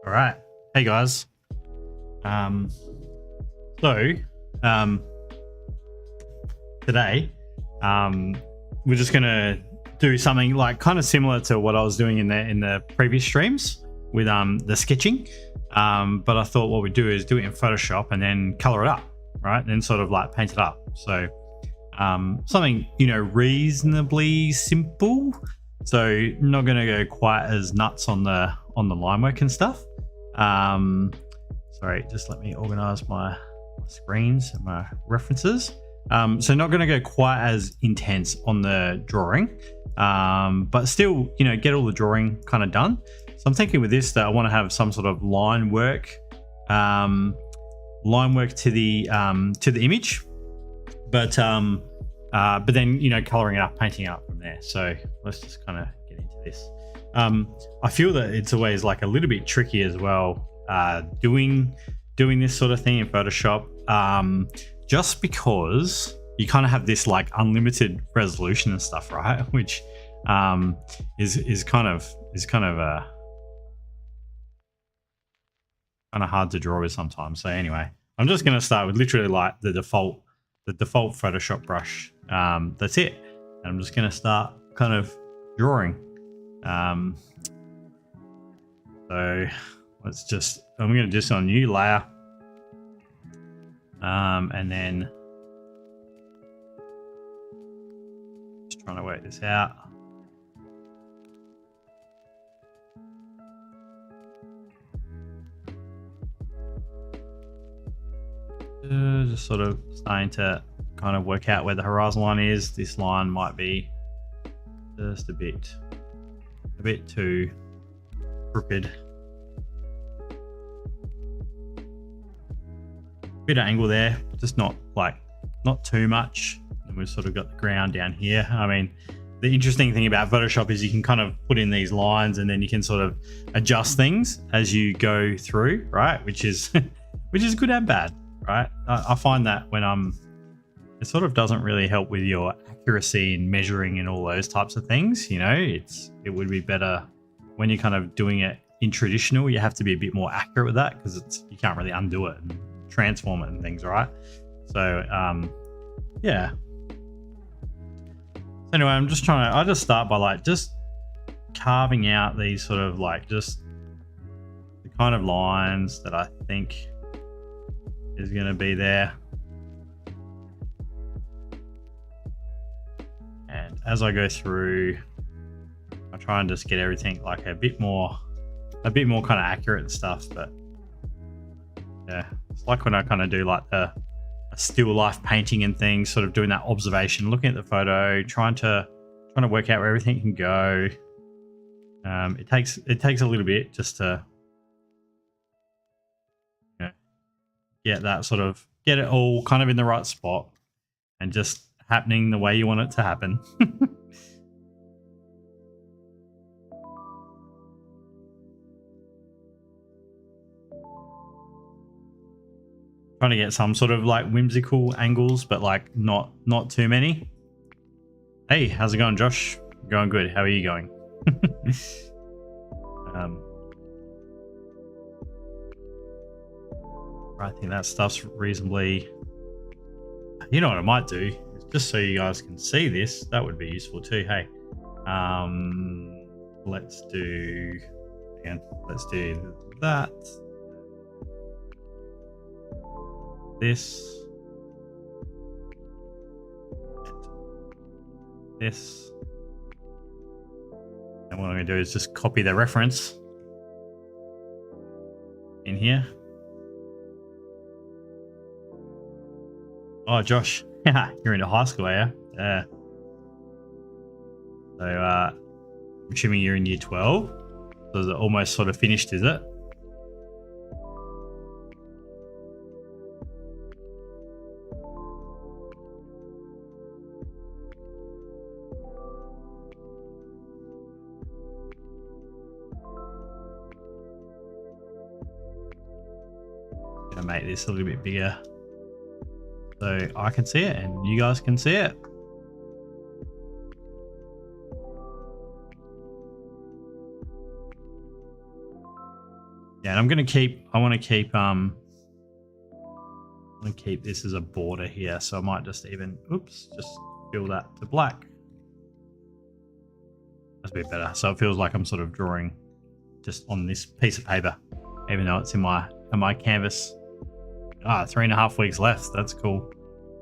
All right. Hey guys. Um, so today, we're just gonna do something like kind of similar to what I was doing in the previous streams with the sketching. But I thought what we'd do is do it in Photoshop and then color it up, right? And then sort of like paint it up. So something reasonably simple. So not gonna go quite as nuts on the line work and stuff. Sorry, just let me organize my screens and my references. So not going to go quite as intense on the drawing, but still, get all the drawing kind of done. So I'm thinking with this that I want to have some sort of line work to the image, but then coloring it up, painting it up from there. So let's just kind of get into this. I feel that it's always like a little bit tricky as well, doing this sort of thing in Photoshop, just because you kind of have this like unlimited resolution and stuff, right? Which is kind of hard to draw with sometimes. So anyway, I'm just going to start with literally like the default Photoshop brush. That's it. And I'm just going to start kind of drawing. So I'm going to do this on a new layer. And then just trying to work this out. Just sort of starting to kind of work out where the horizon line is. This line might be just a bit too crooked. Bit of angle there, just not too much. And we've sort of got the ground down here. I mean, the interesting thing about Photoshop is you can kind of put in these lines and then you can sort of adjust things as you go through, right? Which is good and bad, right? I find that when it sort of doesn't really help with your accuracy in measuring and all those types of things. It would be better when you're kind of doing it in traditional. You have to be a bit more accurate with that because you can't really undo it and transform it and things, right? So yeah. Anyway, I just start by like just carving out these sort of like just the kind of lines that I think is going to be there. And as I go through, I try and just get everything like a bit more kind of accurate and stuff. But yeah, it's like when I kind of do like a still life painting and things, sort of doing that observation, looking at the photo, trying to work out where everything can go. It takes a little bit just to get it all kind of in the right spot and just happening the way you want it to happen. Trying to get some sort of like whimsical angles, but like not too many. Hey, how's it going, Josh? Going good. How are you going? I think that stuff's reasonably. You know what I might do? Just so you guys can see this, that would be useful too. Hey, let's do that. This. And what I'm going to do is just copy the reference in here. Oh, Josh, you're into high school, are you? Yeah. So, I'm assuming you're in year 12. So is it almost sort of finished, is it? Gonna make this a little bit bigger so I can see it and you guys can see it. Yeah, and I want to keep this as a border here, so I might just even, just fill that to black. That's a bit better. So it feels like I'm sort of drawing just on this piece of paper, even though it's in my canvas. 3.5 weeks left. That's cool.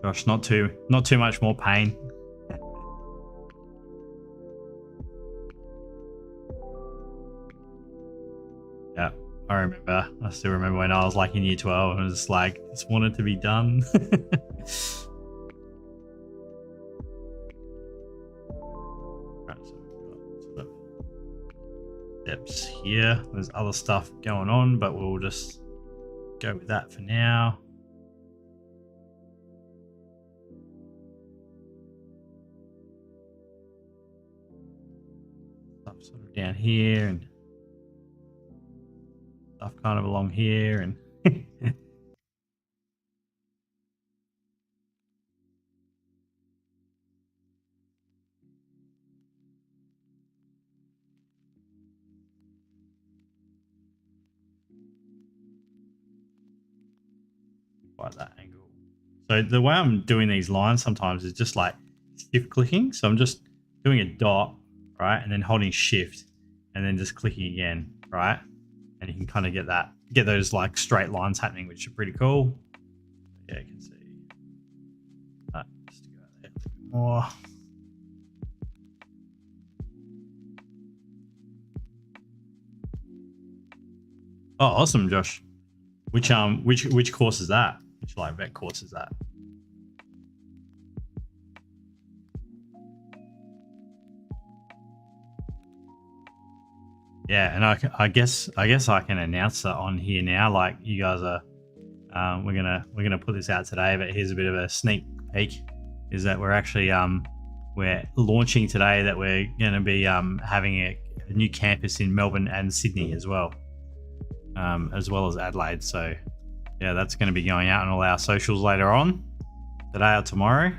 Gosh, not too much more pain. Yeah, I still remember when I was like in year 12 and I was like, just wanted to be done. Right, so we've got sort of steps here. There's other stuff going on, but we'll just go with that for now. Stuff sort of down here and stuff kind of along here and quite that angle. So the way I'm doing these lines sometimes is just like shift clicking. So I'm just doing a dot, right, and then holding shift and then just clicking again, right? And you can kind of get those like straight lines happening, which are pretty cool. Yeah, you can see. Just go there a little bit more. Oh, awesome, Josh. Which course is that? Which like vet course is that? Yeah, and I guess I can announce that on here now. Like you guys are, we're gonna put this out today. But here's a bit of a sneak peek: is that we're actually we're launching today. That we're gonna be having a new campus in Melbourne and Sydney as well as Adelaide. So yeah, that's going to be going out on all our socials later on today or tomorrow.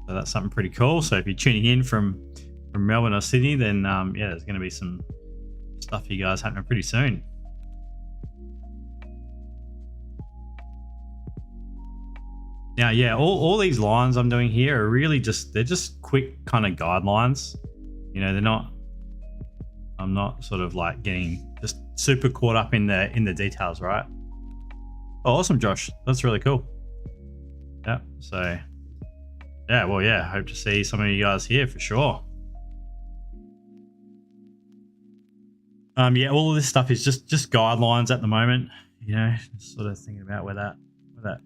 So that's something pretty cool. So if you're tuning in from Melbourne or Sydney, then yeah, there's going to be some stuff for you guys happening pretty soon. Now, yeah, all these lines I'm doing here are really they're just quick kind of guidelines. You know, I'm not sort of like getting just super caught up in the details, right? Oh, awesome, Josh. That's really cool. Yeah. So, yeah. Well, yeah. Hope to see some of you guys here for sure. Yeah. All of this stuff is just guidelines at the moment. You know, just sort of thinking about where that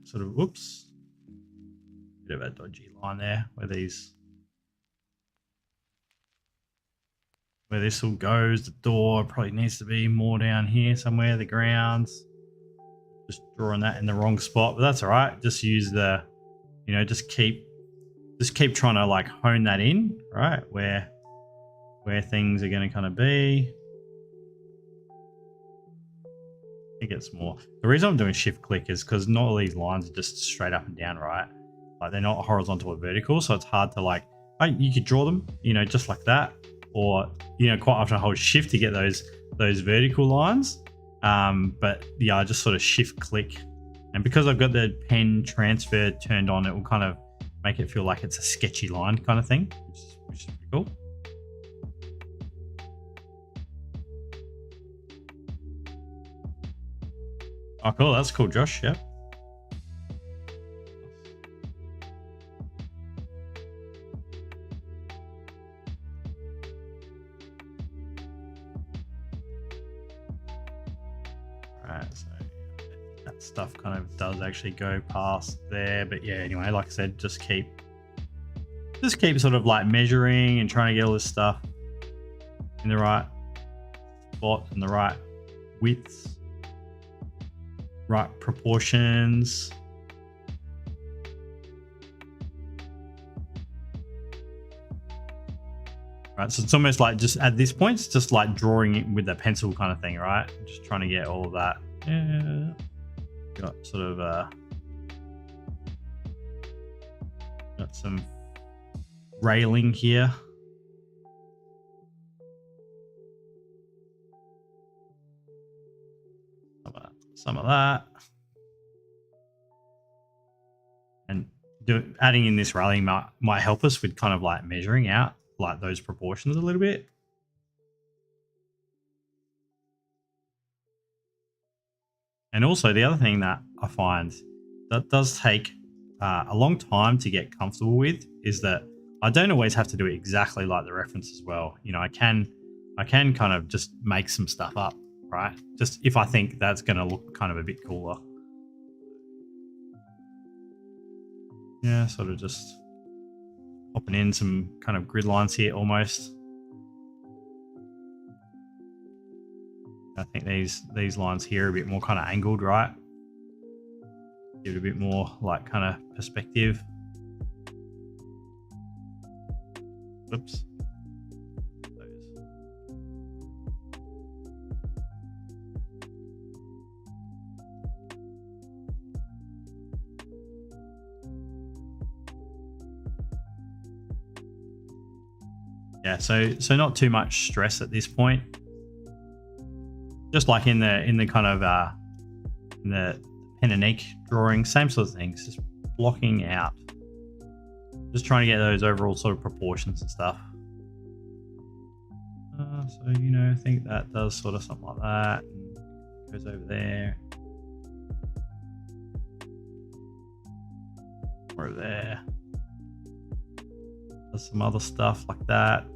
sort of bit of a dodgy line there. Where this all goes. The door probably needs to be more down here somewhere. The grounds. Just drawing that in the wrong spot, but that's all right. Just use the, you know, just keep trying to like hone that in, right? Where things are going to kind of be. It gets more. The reason I'm doing shift click is because not all these lines are just straight up and down, right? Like they're not horizontal or vertical, so it's hard to like. You could draw them, you know, just like that, or you know, quite often I hold shift to get those vertical lines. But yeah, I just sort of shift click, and because I've got the pen transfer turned on, it will kind of make it feel like it's a sketchy line kind of thing, which is pretty cool. Oh, cool. That's cool, Josh. Yep. Right. So that stuff kind of does actually go past there, but yeah. Anyway, like I said, just keep sort of like measuring and trying to get all this stuff in the right spot and the right widths, right proportions. Right, so it's almost like just at this point, it's just like drawing it with a pencil kind of thing, right? Just trying to get all of that. Yeah. Got sort of got some railing here. some of that. And adding in this rallying might help us with kind of like measuring out like those proportions a little bit. And also the other thing that I find that does take a long time to get comfortable with is that I don't always have to do it exactly like the reference as well. You know, I can kind of just make some stuff up, right? Just if I think that's going to look kind of a bit cooler. Yeah, sort of just popping in some kind of grid lines here almost. I think these lines here are a bit more kind of angled, right? Give it a bit more like kind of perspective. Whoops. Yeah, so not too much stress at this point. Just like in the kind of in the pen and ink drawing, same sort of things, just blocking out, just trying to get those overall sort of proportions and stuff. So you know, I think that does sort of something like that, and goes over there, over there. There's some other stuff like that.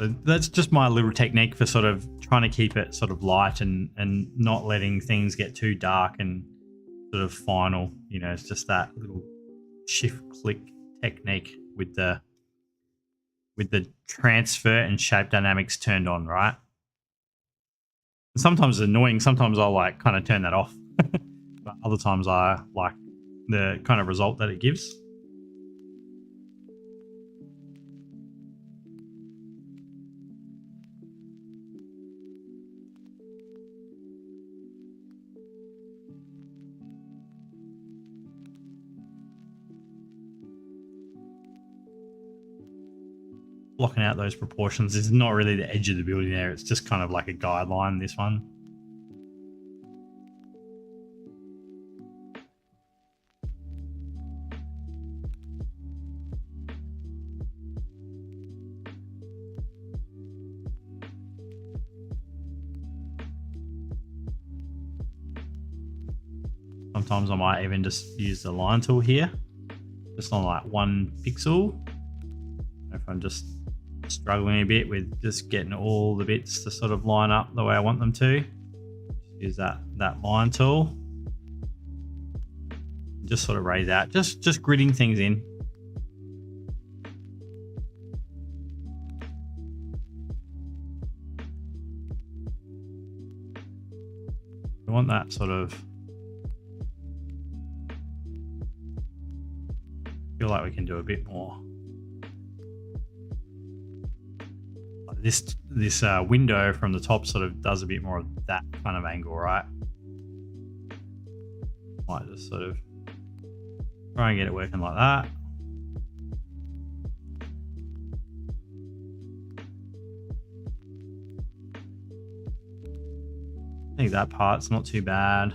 So that's just my little technique for sort of trying to keep it sort of light and not letting things get too dark and sort of final. You know, it's just that little shift click technique with the transfer and shape dynamics turned on, right? Sometimes it's annoying. Sometimes I'll like kind of turn that off, but other times I like the kind of result that it gives. Blocking out those proportions is not really the edge of the building there. It's just kind of like a guideline, this one. Sometimes I might even just use the line tool here, just on like 1 pixel. If I'm just struggling a bit with just getting all the bits to sort of line up the way I want them to, use that line tool. Just sort of raise out, just gridding things in. I want that sort of, feel like we can do a bit more. This window from the top sort of does a bit more of that kind of angle, right? Might just sort of try and get it working like that. I think that part's not too bad.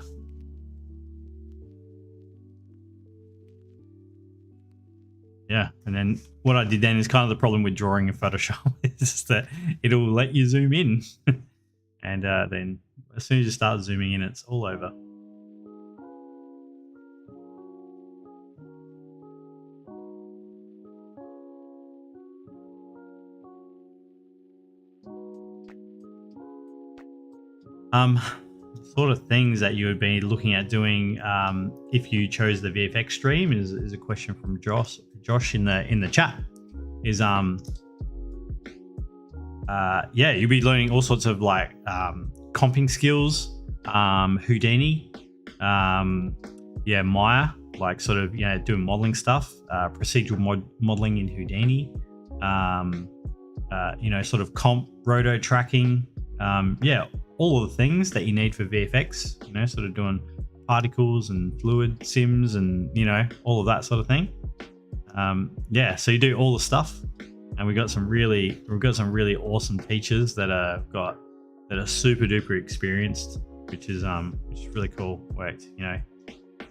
Yeah, and then what I did then is kind of the problem with drawing in Photoshop is that it'll let you zoom in, and then as soon as you start zooming in, it's all over. Sort of things that you would be looking at doing if you chose the VFX stream is a question from Josh in the chat. Is yeah, you'll be learning all sorts of like comping skills, Houdini, yeah, Maya, like sort of, you know, doing modeling stuff, procedural modeling in Houdini, you know, sort of comp roto tracking, yeah, all of the things that you need for VFX, you know, sort of doing particles and fluid sims and, you know, all of that sort of thing. Yeah, so you do all the stuff, and we've got some really awesome teachers that are super duper experienced, which is really cool. Worked, you know,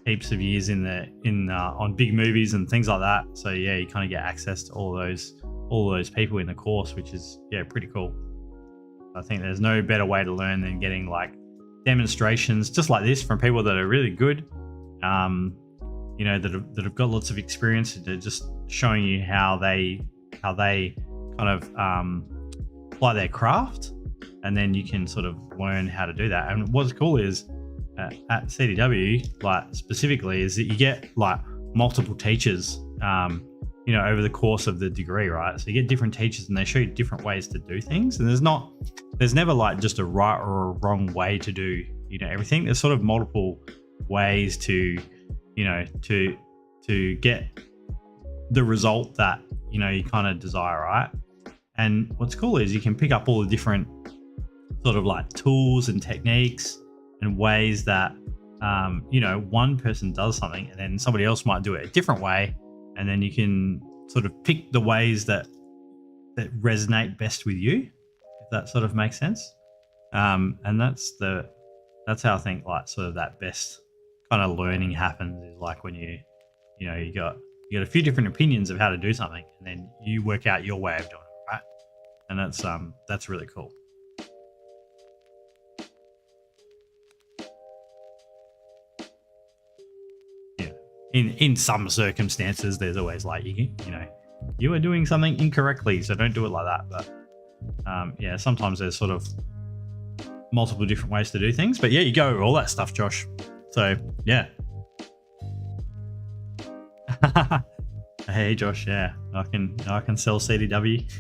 heaps of years on big movies and things like that. So yeah, you kind of get access to all those people in the course, which is, yeah, pretty cool. I think there's no better way to learn than getting like demonstrations just like this from people that are really good, you know, that have got lots of experience, and they're just showing you how they kind of apply their craft, and then you can sort of learn how to do that. And what's cool is at CDW, like specifically, is that you get like multiple teachers, you know, over the course of the degree, right? So you get different teachers, and they show you different ways to do things. And there's never like just a right or a wrong way to do, you know, everything. There's sort of multiple ways to, you know, to get the result that, you know, you kind of desire, right? And what's cool is you can pick up all the different sort of like tools and techniques and ways that, you know, one person does something and then somebody else might do it a different way. And then you can sort of pick the ways that resonate best with you, if that sort of makes sense. And that's how I think like sort of that best kind of learning happens, is like when you got a few different opinions of how to do something, and then you work out your way of doing it, right? And that's really cool. In some circumstances, there's always like, you know, you are doing something incorrectly, so don't do it like that. But yeah, sometimes there's sort of multiple different ways to do things. But yeah, you go over all that stuff, Josh. So yeah. Hey Josh, yeah, I can sell CDW.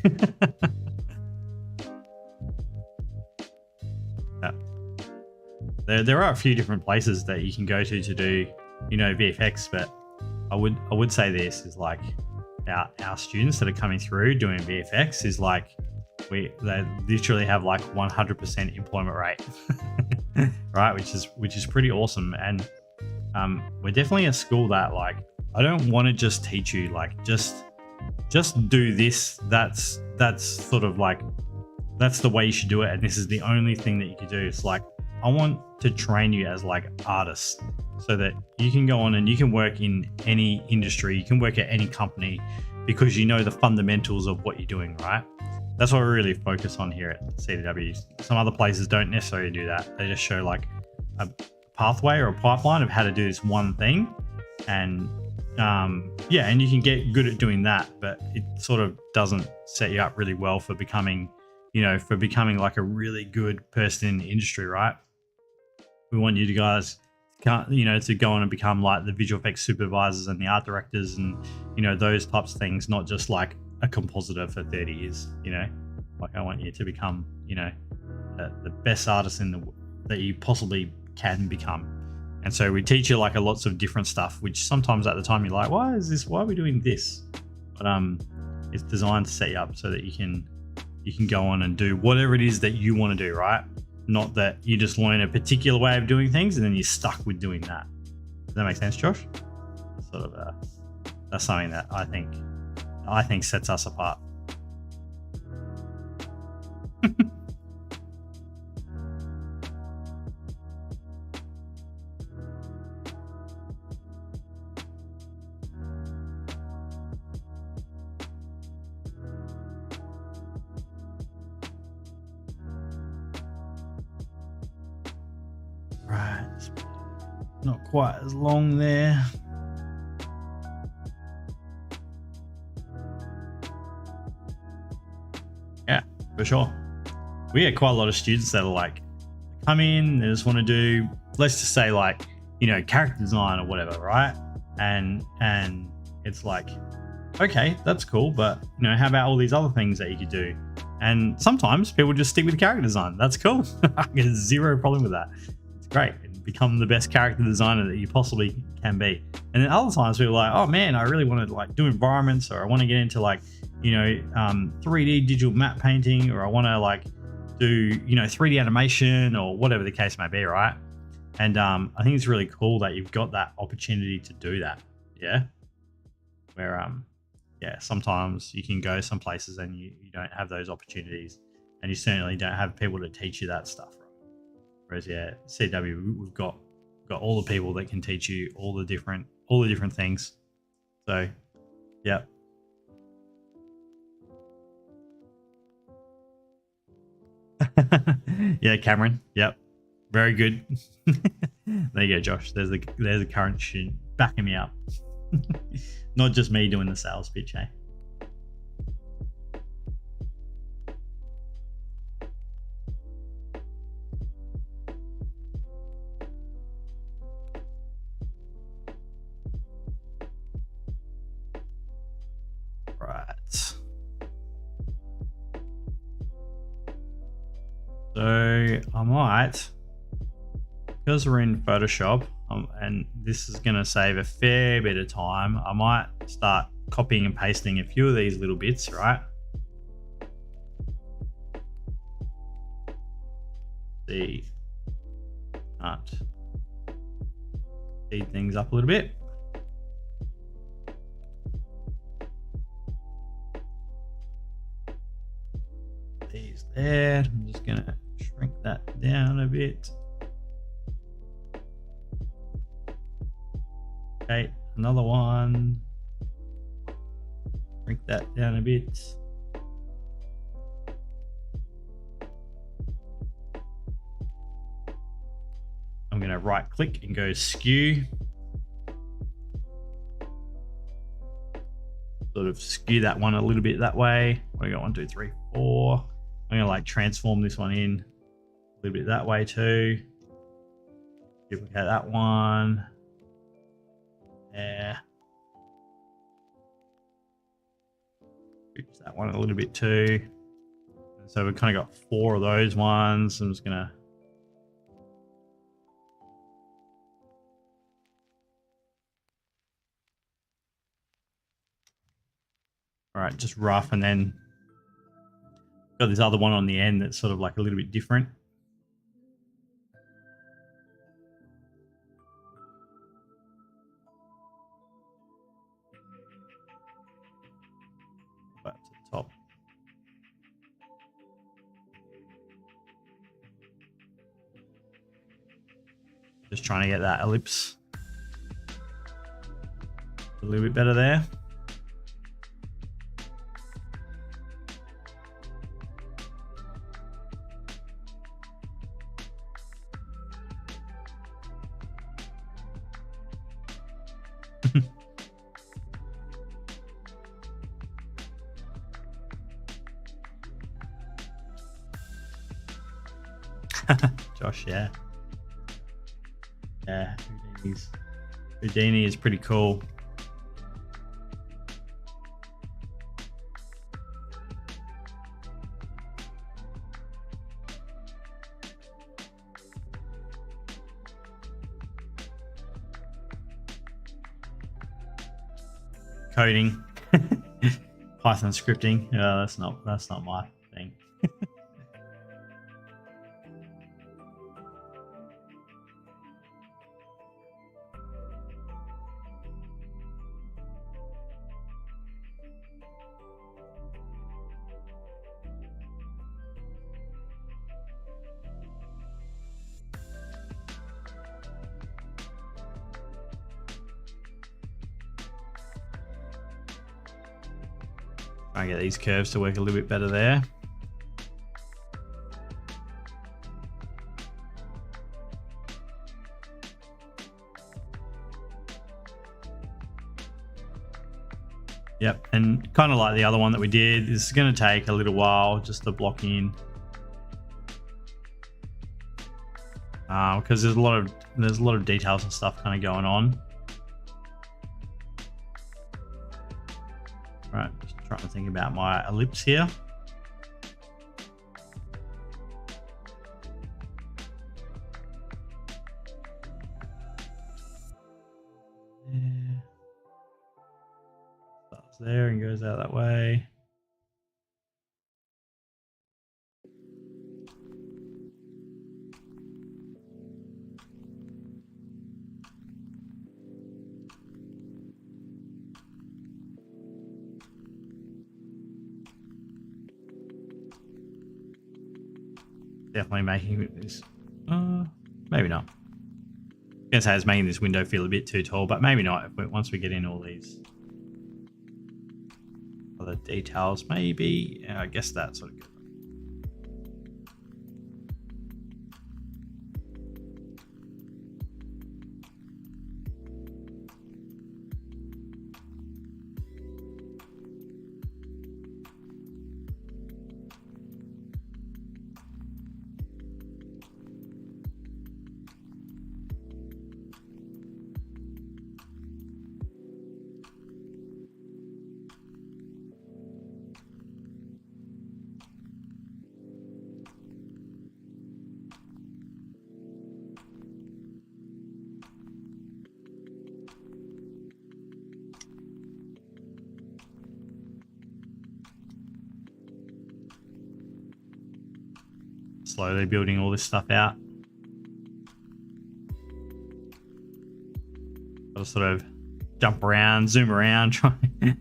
Yeah. There are a few different places that you can go to do, you know, VFX, but I would say this is like our students that are coming through doing VFX is like they literally have like 100% employment rate, right? Which is pretty awesome. And we're definitely a school that like, I don't want to just teach you like just do this. That's sort of like, that's the way you should do it, and this is the only thing that you can do. It's like, I want to train you as like artists, so that you can go on and you can work in any industry, you can work at any company, because you know the fundamentals of what you're doing, right? That's what we really focus on here at CDW. Some other places don't necessarily do that. They just show like a pathway or a pipeline of how to do this one thing. And yeah, and you can get good at doing that, but it sort of doesn't set you up really well for becoming like a really good person in the industry, right? We want you guys, you know, to go on and become like the visual effects supervisors and the art directors and, you know, those types of things, not just like a compositor for 30 years, you know. Like, I want you to become, you know, the best artist that you possibly can become. And so we teach you like lots of different stuff, which sometimes at the time you're like, why are we doing this? But it's designed to set you up so that you can go on and do whatever it is that you want to do, right? Not that you just learn a particular way of doing things and then you're stuck with doing that. Does that make sense, Josh? Sort of that's something that I think sets us apart. Right, not quite as long there. Yeah, for sure. We get quite a lot of students that are like, come in, they just want to do, let's just say like, you know, character design or whatever, right? And it's like, okay, that's cool, but you know, how about all these other things that you could do? And sometimes people just stick with character design. That's cool. I get zero problem with that. It's great. And become the best character designer that you possibly can be. And then other times people are like, oh man, I really want to like do environments, or I want to get into like, you know, 3D digital map painting, or I want to like do, you know, 3D animation or whatever the case may be, right? And I think it's really cool that you've got that opportunity to do that. Yeah. Where yeah, sometimes you can go some places and you don't have those opportunities, and you certainly don't have people to teach you that stuff. Right? Whereas yeah, CW, we've got all the people that can teach you all the different things. So yeah. Yeah, Cameron. Yep. Very good. There you go, Josh. There's a current student backing me up. Not just me doing the sales pitch, eh? Right. So I might, because we're in Photoshop, and this is going to save a fair bit of time, I might start copying and pasting a few of these little bits, right? See, can't speed things up a little bit. These there. I'm just going to shrink that down a bit. Okay, another one. Shrink that down a bit. I'm going to right click and go skew. Sort of skew that one a little bit that way. We got 1, 2, 3, 4. I'm going to like transform this one in a little bit that way too. Duplicate that one. Yeah. Fix that one a little bit too. And so we've kind of got 4 of those ones. I'm just going to all right, just rough, and then got this other one on the end that's sort of like a little bit different. But to the top. Just trying to get that ellipse a little bit better there. Josh, yeah. Yeah, Houdini is pretty cool. Coding. Python scripting. Yeah, that's not my thing. Try and get these curves to work a little bit better there. Yep, and kind of like the other one that we did, this is going to take a little while just to block in, because there's a lot of details and stuff kind of going on. Right, just trying to think about my ellipse here. Starts there and goes out that way. definitely making this. Maybe not. I guess it's making this window feel a bit too tall, but maybe not. Once we get in all these other details, maybe. Yeah, I guess that's sort of good. Slowly building all this stuff out. I'll sort of jump around, zoom around, try. Yeah.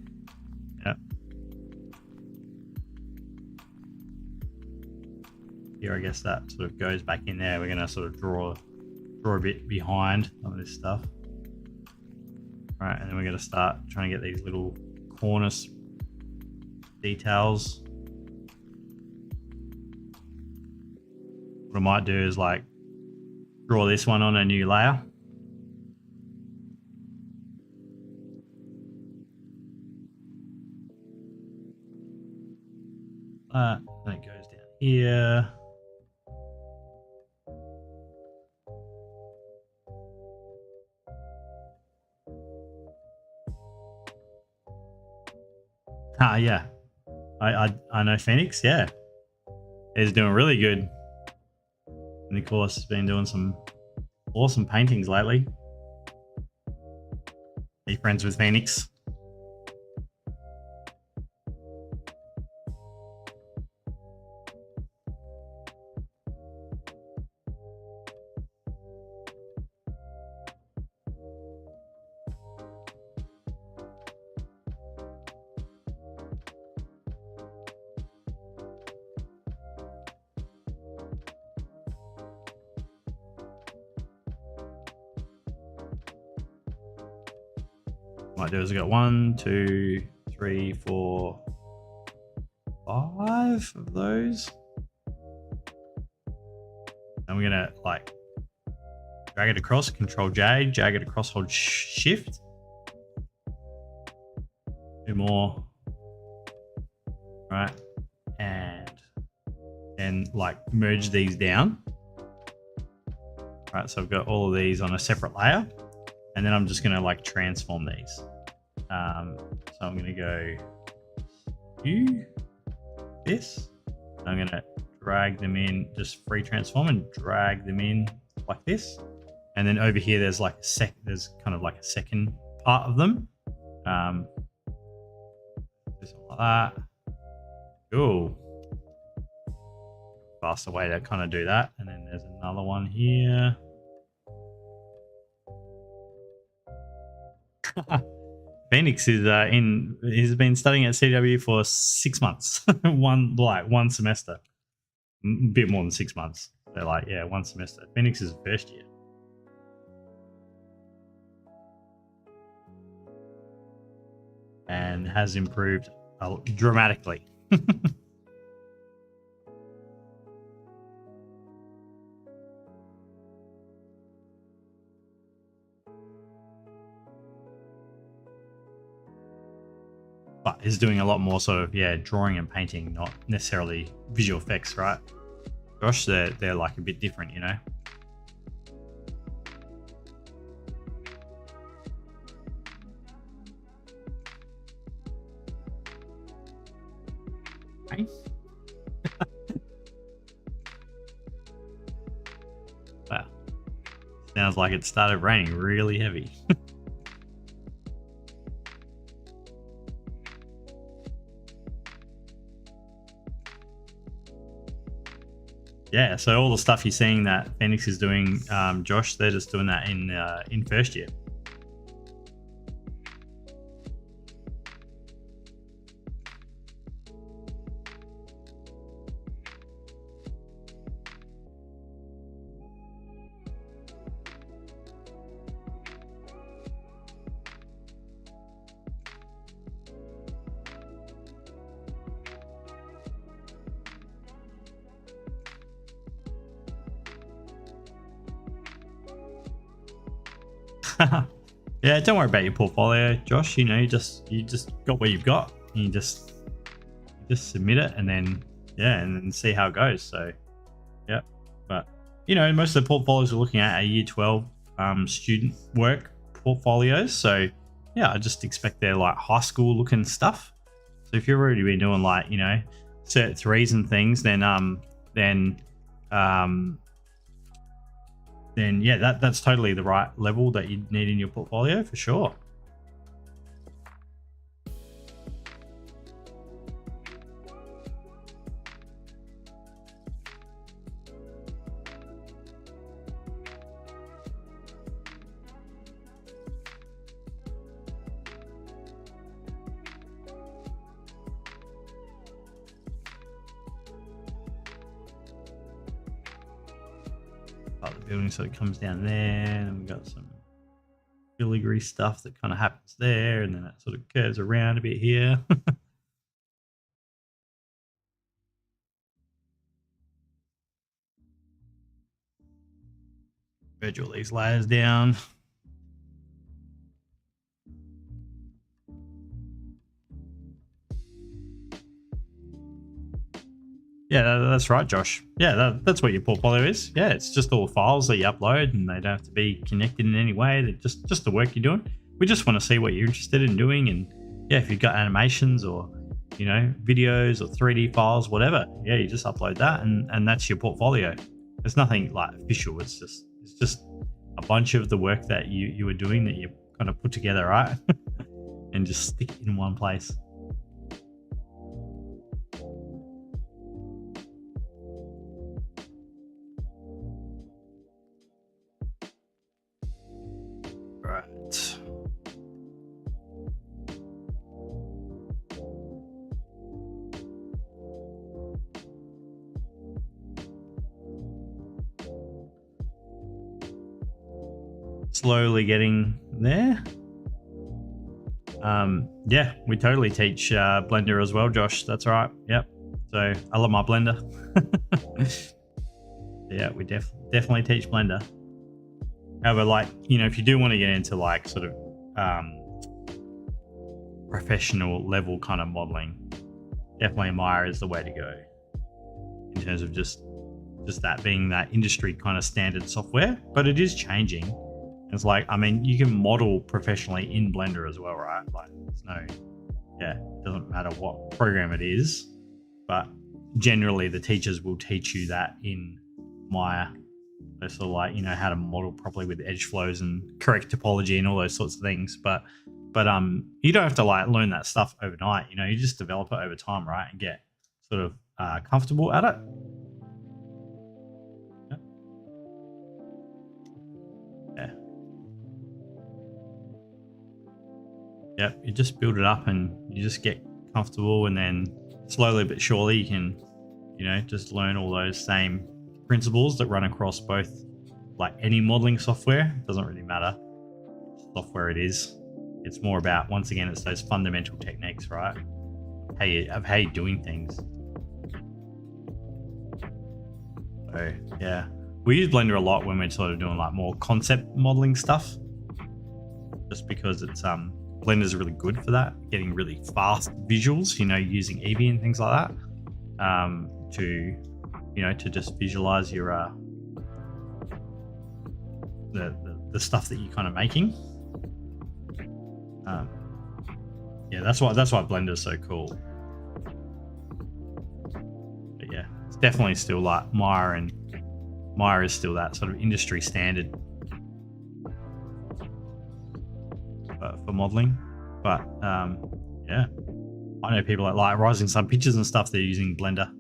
Here, I guess that sort of goes back in there. We're going to sort of draw a bit behind some of this stuff. All right, and then we're going to start trying to get these little cornice details. What I might do is like draw this one on a new layer. Then it goes down here. Yeah. I know Phoenix, yeah. He's doing really good. And of course, he's been doing some awesome paintings lately. Are you friends with Phoenix? What I do is I got 1, 2, 3, 4, 5 of those. And we're gonna like drag it across, Control J, drag it across, hold Shift. 2 more. Right. And then like merge these down. Right, so I've got all of these on a separate layer. And then I'm just gonna like transform these. So I'm gonna go this. I'm gonna drag them in, just free transform and drag them in like this. And then over here, there's like there's kind of like a second part of them. Just like that. Cool. Faster way to kind of do that. And then there's another one here. Phoenix is he's been studying at CDW for 6 months. one semester. A bit more than 6 months. They're like, yeah, 1 semester. Phoenix is first year. And has improved dramatically. But is doing a lot more sort of, yeah, drawing and painting, not necessarily visual effects, right? Gosh, they're like a bit different, you know? Okay. Wow. Sounds like it started raining really heavy. Yeah, so all the stuff you're seeing that Phoenix is doing, Josh, they're just doing that in first year. Yeah, don't worry about your portfolio, Josh. You know, you just got what you've got. You just submit it, and then and then see how it goes. So yeah, but you know, most of the portfolios we're looking at are year 12 student work portfolios. So yeah, I just expect they're like high school looking stuff. So if you've already been doing like, you know, Cert 3s and things, then yeah, that's totally the right level that you need in your portfolio for sure. The building, so it comes down there, and we've got some filigree stuff that kind of happens there, and then that sort of curves around a bit here. Dredge all these layers down. Yeah, that's right, Josh. Yeah, that's what your portfolio is. Yeah, it's just all files that you upload, and they don't have to be connected in any way. They're just the work you're doing. We just want to see what you're interested in doing, and yeah, if you've got animations or, you know, videos or 3D files, whatever, yeah, you just upload that, and that's your portfolio. There's nothing like official. It's just a bunch of the work that you were doing that you kind of put together, right, and just stick it in one place. Right. Slowly getting there. Yeah, we totally teach Blender as well, Josh. That's right. Yep. So I love my Blender. Yeah, we definitely teach Blender. However, like, you know, if you do want to get into like sort of professional level kind of modeling, definitely Maya is the way to go in terms of just that being that industry kind of standard software. But it is changing. It's like, I mean, you can model professionally in Blender as well, right? Like, it doesn't matter what program it is, but generally the teachers will teach you that in Maya. So sort of like, you know, how to model properly with edge flows and correct topology and all those sorts of things. But you don't have to like learn that stuff overnight. You know, you just develop it over time, right, and get sort of comfortable at it. Yep, you just build it up and you just get comfortable, and then slowly but surely you can, you know, just learn all those same principles that run across both, like any modeling software. It doesn't really matter what software it is. It's more about, once again, it's those fundamental techniques, right? How you're doing things. So yeah, we use Blender a lot when we're sort of doing like more concept modeling stuff, just because it's Blender's really good for that, getting really fast visuals, you know, using Eevee and things like that, to, you know, to just visualize your the stuff that you're kind of making. Yeah, that's why Blender's so cool. But yeah, it's definitely still like Maya is still that sort of industry standard for modeling. But yeah, I know people like Rising Sun Pictures and stuff, they're using Blender.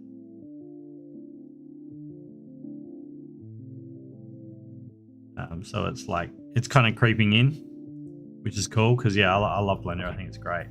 So it's like, it's kind of creeping in, which is cool, because yeah, I love Blender. I think it's great.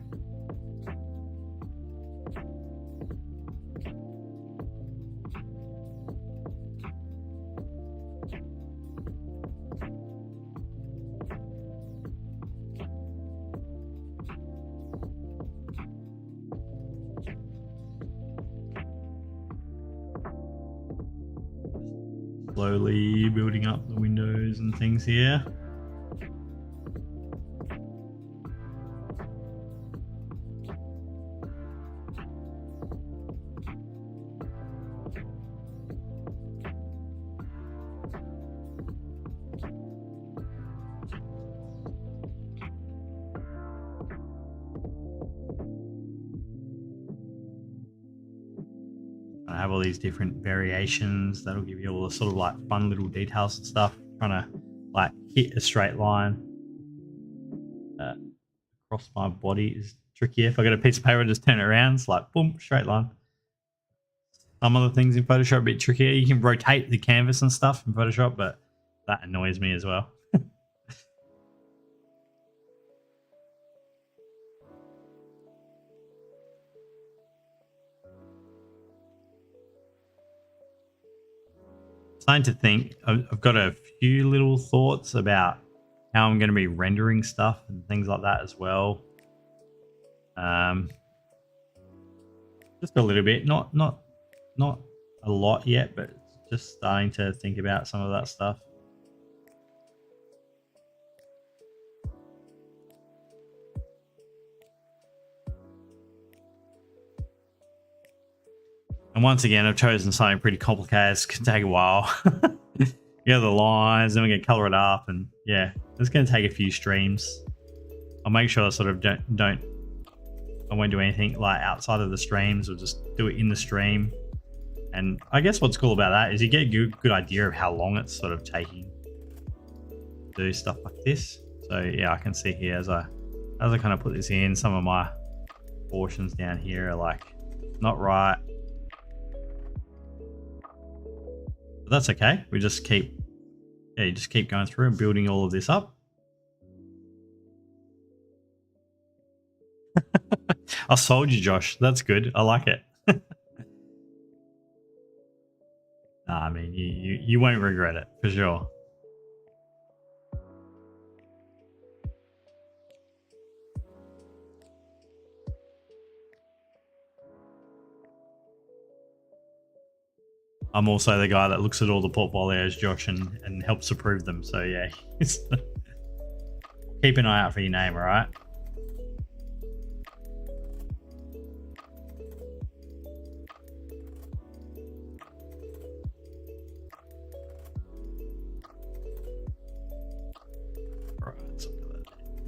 Slowly building up the windows and things here. I have all these different variations that'll give you all the sort of like fun little details and stuff. Trying to like hit a straight line across my body is tricky. If I got a piece of paper and just turn it around, it's like boom, straight line. Some other things in Photoshop are a bit trickier. You can rotate the canvas and stuff in Photoshop, but that annoys me as well. Starting to think, I've got a few little thoughts about how I'm going to be rendering stuff and things like that as well. Just a little bit, not a lot yet, but just starting to think about some of that stuff. And once again, I've chosen something pretty complicated. It's going to take a while. Yeah, the lines, then we're going to color it up, and yeah, it's going to take a few streams. I'll make sure I sort of I won't do anything like outside of the streams. We'll just do it in the stream. And I guess what's cool about that is you get a good idea of how long it's sort of taking to do stuff like this. So yeah, I can see here as I kind of put this in, some of my portions down here are like not right. But that's okay. We just keep going through and building all of this up. I sold you, Josh. That's good. I like it. Nah, I mean, you won't regret it for sure. I'm also the guy that looks at all the portfolios, Josh, and helps approve them. So yeah, keep an eye out for your name, all right? All right, so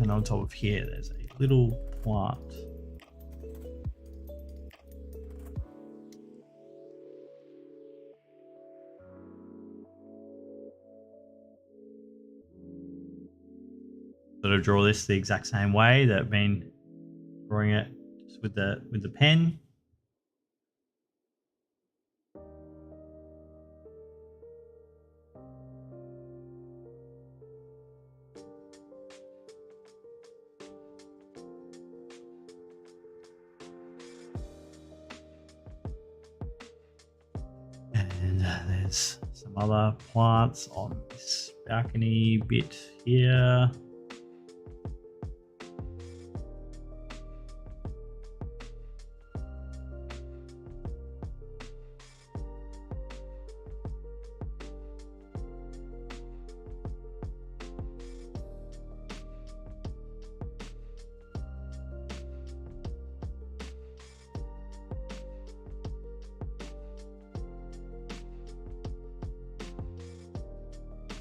and on top of here, there's a little plant. Sort of draw this the exact same way that I've been drawing it, just with the pen. And there's some other plants on this balcony bit here.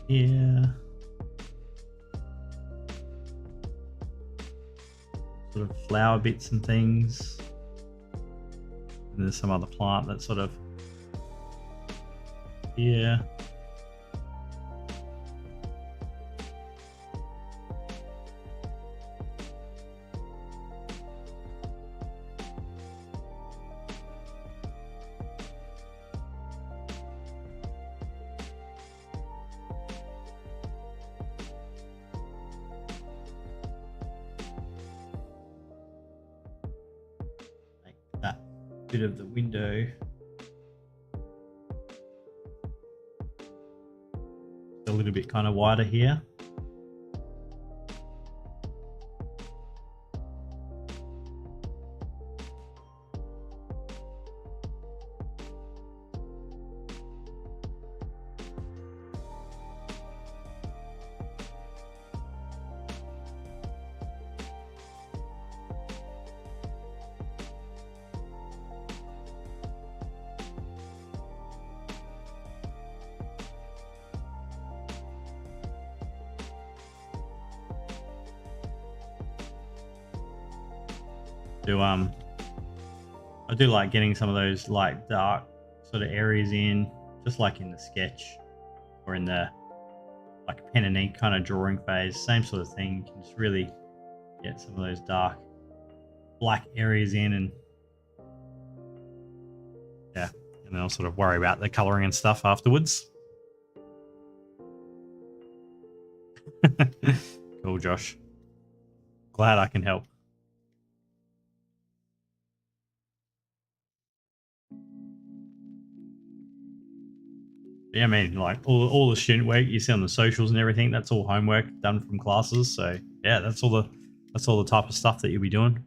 Here, sort of flower bits and things, and there's some other plant that's sort of here. That bit of the window a little bit kind of wider here. I do like getting some of those like dark sort of areas in, just like in the sketch or in the like pen and ink kind of drawing phase. Same sort of thing. You can just really get some of those dark black areas in, and yeah, and then I'll sort of worry about the coloring and stuff afterwards. Cool, Josh. Glad I can help. Yeah, I mean, like all the student work you see on the socials and everything, that's all homework done from classes. So yeah, that's all the type of stuff that you'll be doing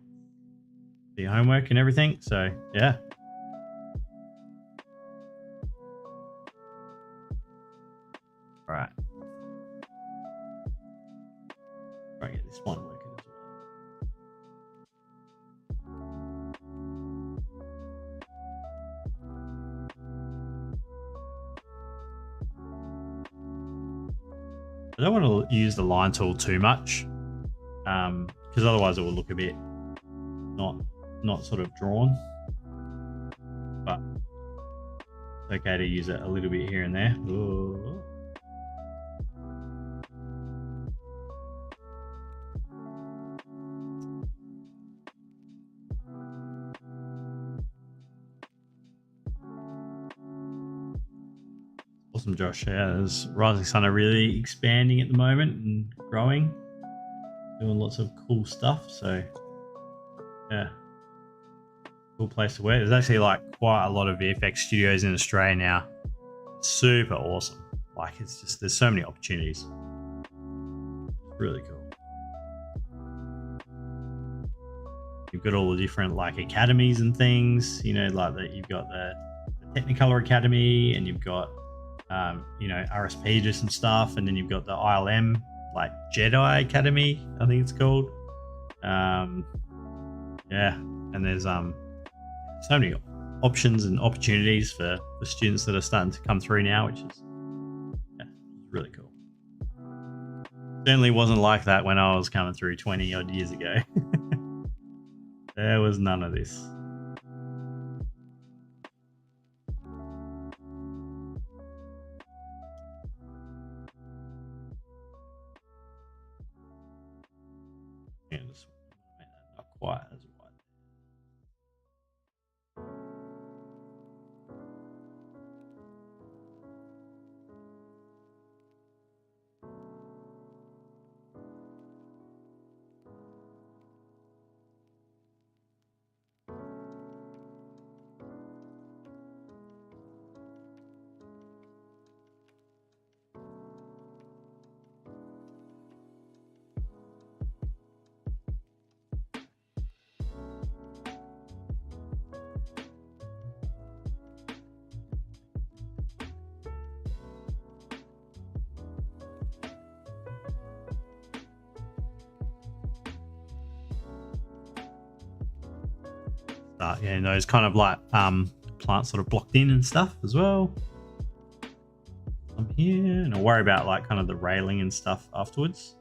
for your homework and everything. So yeah. All right. Try to get this one working as well. I don't want to use the line tool too much, because otherwise it will look a bit not sort of drawn. But it's okay to use it a little bit here and there. Ooh. Awesome, Josh. Yeah, there's Rising Sun are really expanding at the moment and growing, doing lots of cool stuff. So yeah, cool place to work. There's actually like quite a lot of VFX studios in Australia now. Super awesome. Like it's just there's so many opportunities. Really cool. You've got all the different like academies and things. You know, like that. You've got the Technicolor Academy, and you've got you know, RSP do some stuff, and then you've got the ILM like Jedi Academy, I think it's called. Yeah, and there's so many options and opportunities for the students that are starting to come through now, which is really cool. Certainly wasn't like that when I was coming through 20 odd years ago. There was none of this. Yeah, just make that not quite as wide. Yeah, and those kind of like plants sort of blocked in and stuff as well. I'm here, and I'll worry about like kind of the railing and stuff afterwards.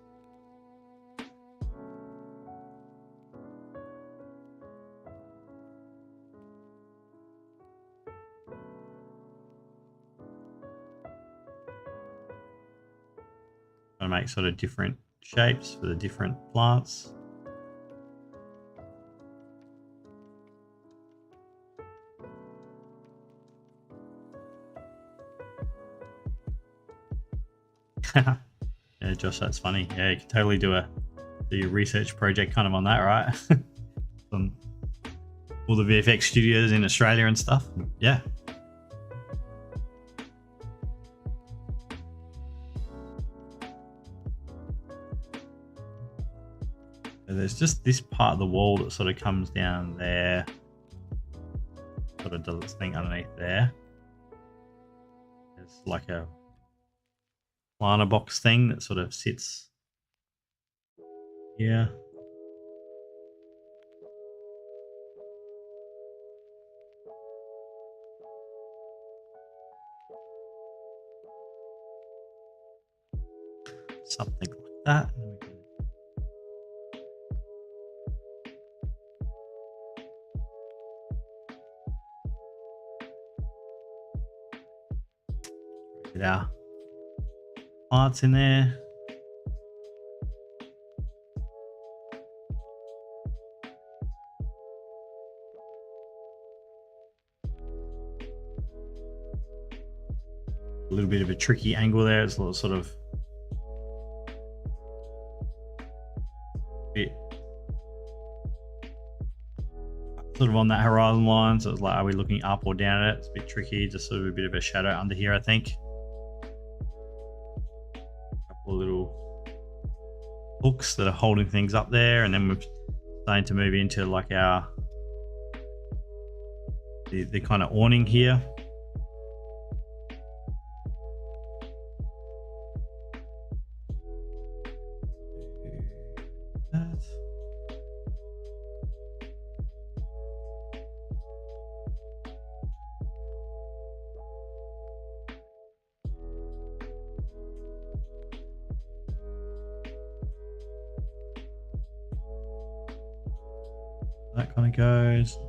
Trying to make sort of different shapes for the different plants. Yeah, Josh, that's funny. Yeah, you can totally do your research project kind of on that, right? On all the VFX studios in Australia and stuff. Yeah. So there's just this part of the wall that sort of comes down there. Sort of does its thing underneath there. There's like a liner box thing that sort of sits here. Something like that. Get our plants in there. A little bit of a tricky angle there. It's a little sort of bit sort of on that horizon line. So it's like, are we looking up or down at it? It's a bit tricky. Just sort of a bit of a shadow under here, I think. A couple of little hooks that are holding things up there, and then we're starting to move into like our the kind of awning here. That kind of goes.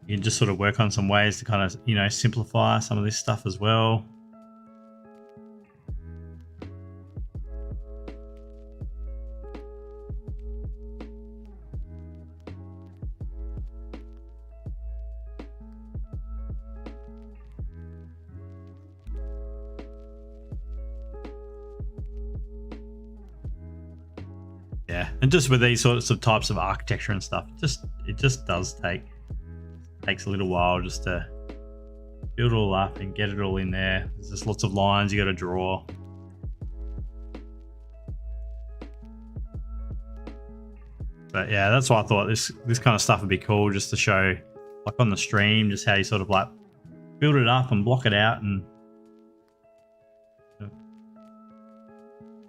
You can just sort of work on some ways to kind of, you know, simplify some of this stuff as well. Yeah, and just with these sorts of types of architecture and stuff, it just does takes a little while just to build it all up and get it all in there. There's just lots of lines you got to draw. But yeah, that's why I thought this kind of stuff would be cool, just to show, like on the stream, just how you sort of like build it up and block it out and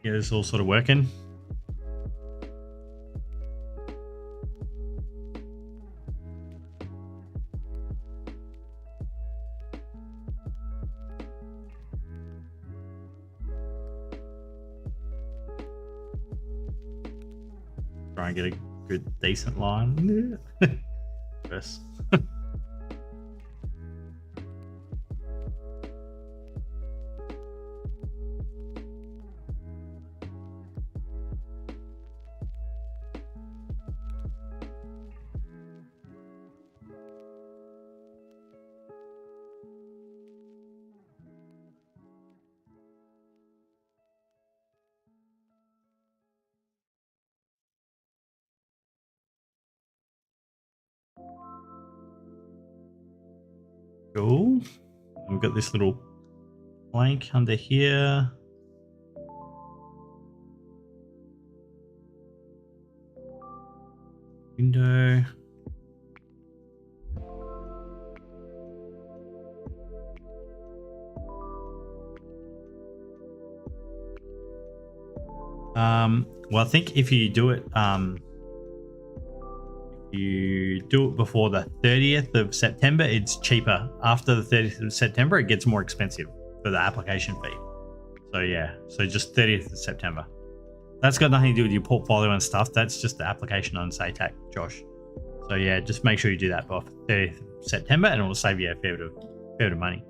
get this all sort of working. Try and get a good decent line. Yes. Cool. We've got this little plank under here. Window. Well, I think if you do it, before the 30th of September, it's cheaper. After the 30th of September, it gets more expensive for the application fee. So yeah, so just 30th of September. That's got nothing to do with your portfolio and stuff. That's just the application on SATAC, Josh. So yeah, just make sure you do that by 30th of September, and it will save you a fair bit of money.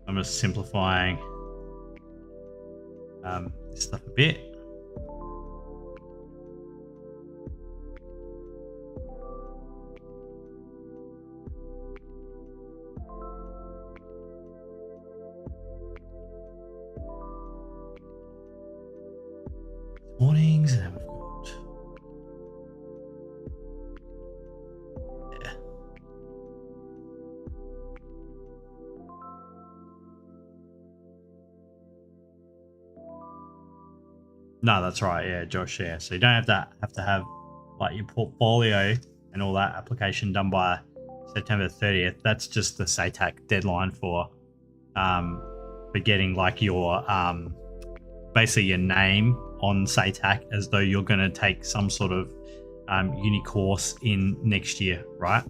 I'm just simplifying this stuff a bit. Mornings, and then we've got yeah. No, that's right. Yeah, Josh. Yeah, so you don't have to have like your portfolio and all that application done by September 30th. That's just the SATAC deadline um for getting like your basically your name on SATAC as though you're going to take some sort of uni course in next year, right?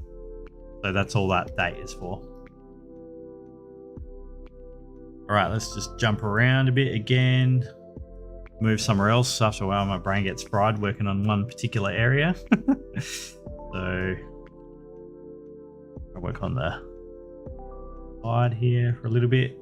So that's all that date is for. All right, let's just jump around a bit again. Move somewhere else. After a while, my brain gets fried working on one particular area. So I'll work on the side here for a little bit.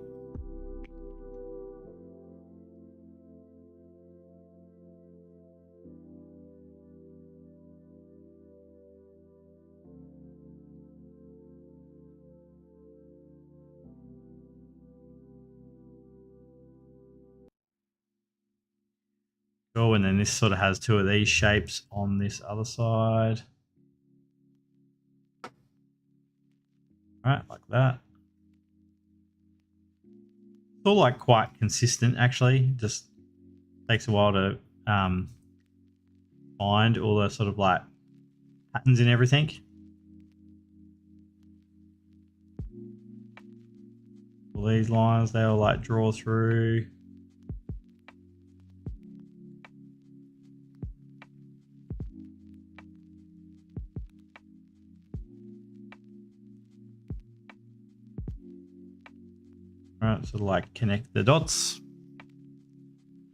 Cool, and then this sort of has two of these shapes on this other side. All right, like that. It's all like quite consistent actually. Just takes a while to find all the sort of like patterns and everything. All these lines, they all like draw through. All right, sort of like connect the dots.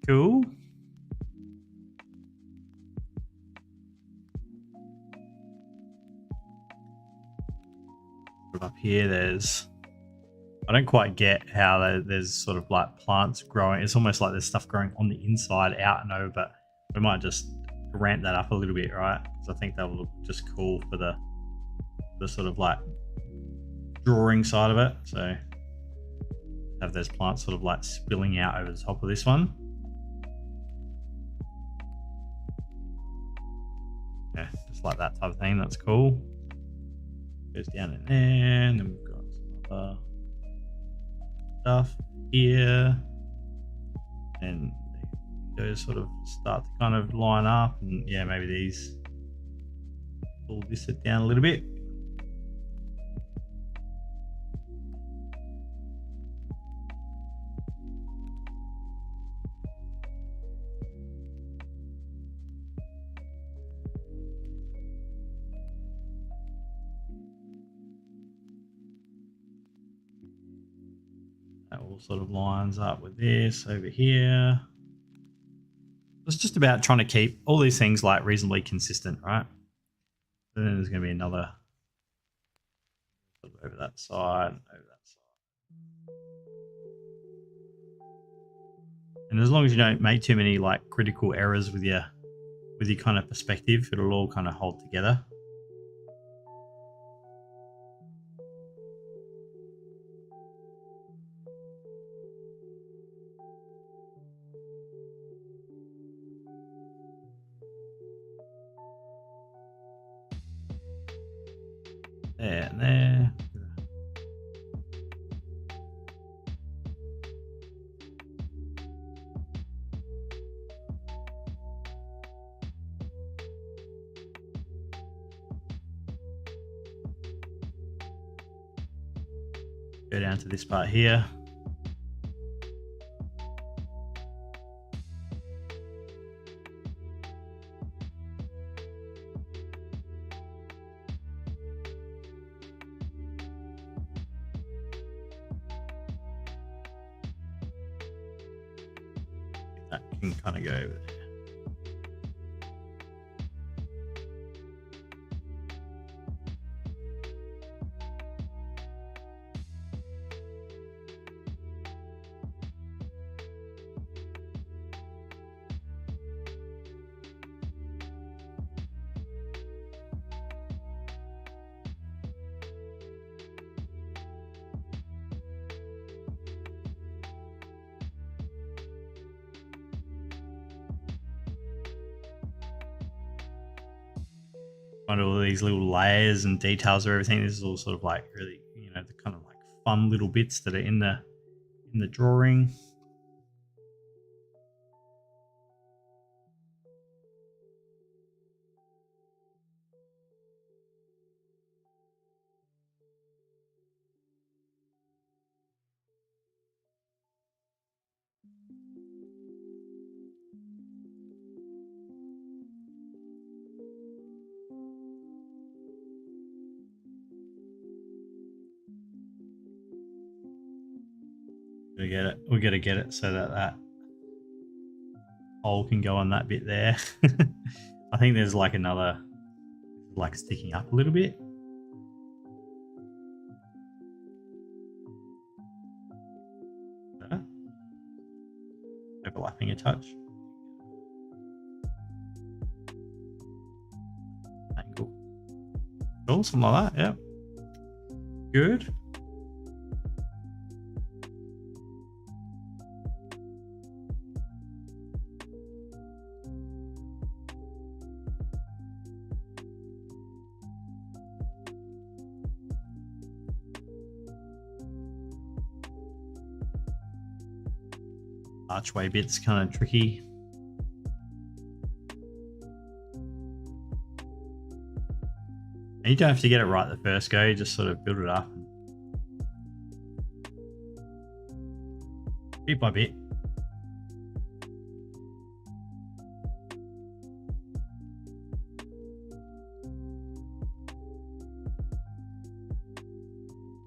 Cool. Up here, I don't quite get how there's sort of like plants growing. It's almost like there's stuff growing on the inside out and over, but we might just ramp that up a little bit, right? Because I think that will look just cool for the sort of like drawing side of it. So have those plants sort of like spilling out over the top of this one. Yeah, just like that type of thing. That's cool. Goes down in there, and then we've got some other stuff here, and those sort of start to kind of line up, and yeah, maybe these pull this down a little bit. That all sort of lines up with this over here. It's just about trying to keep all these things like reasonably consistent, right? And then there's going to be another over that side, over that side. And as long as you don't make too many like critical errors with your kind of perspective, it'll all kind of hold together. There and there. Go down to this part here. That can kind of go over there. find all these little layers and details of everything. This is all sort of like really, you know, the kind of like fun little bits that are in the drawing. We gotta get it so that hole can go on that bit there. I think there's like another, like sticking up a little bit. Overlapping a touch. Angle. Cool, something like that, yeah. Good. Archway bit's kind of tricky. And you don't have to get it right the first go, you just sort of build it up bit by bit.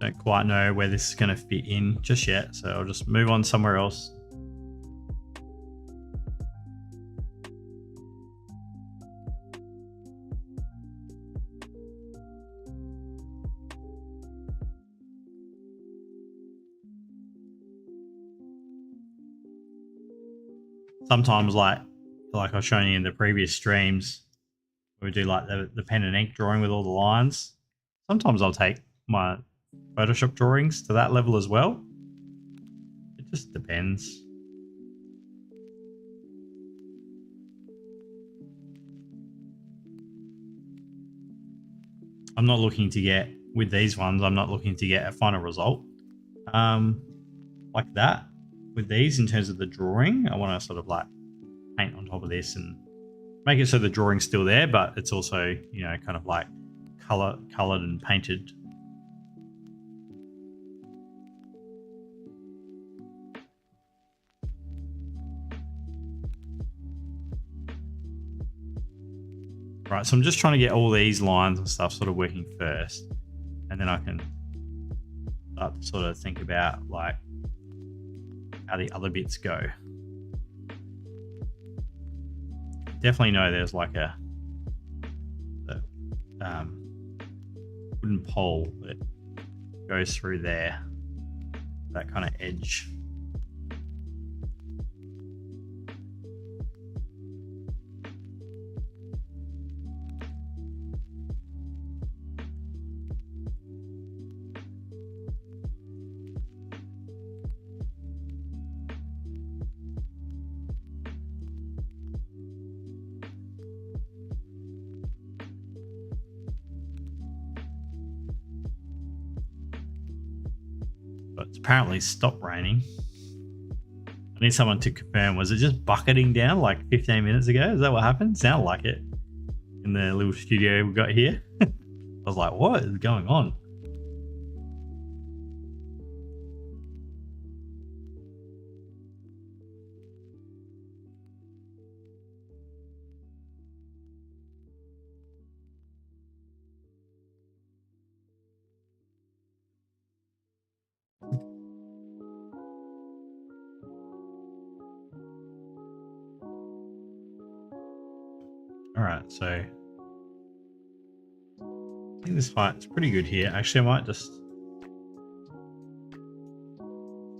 Don't quite know where this is going to fit in just yet, so I'll just move on somewhere else. Sometimes, like I was showing you in the previous streams, we do like the pen and ink drawing with all the lines. Sometimes I'll take my Photoshop drawings to that level as well. It just depends. I'm not looking to get, with these ones, I'm not looking to get a final result like that. With these, in terms of the drawing, I want to sort of like paint on top of this and make it so the drawing's still there, but it's also, you know, kind of like colored and painted. Right, so I'm just trying to get all these lines and stuff sort of working first, and then I can start to sort of think about like how the other bits go. Definitely know there's like a wooden pole that goes through there, that kind of edge. But it's apparently stopped raining. I need someone to confirm, was it just bucketing down like 15 minutes ago? Is that what happened? Sounded like it in the little studio we got here. I was like, what is going on? All right, so I think this fight's pretty good here. Actually, I might just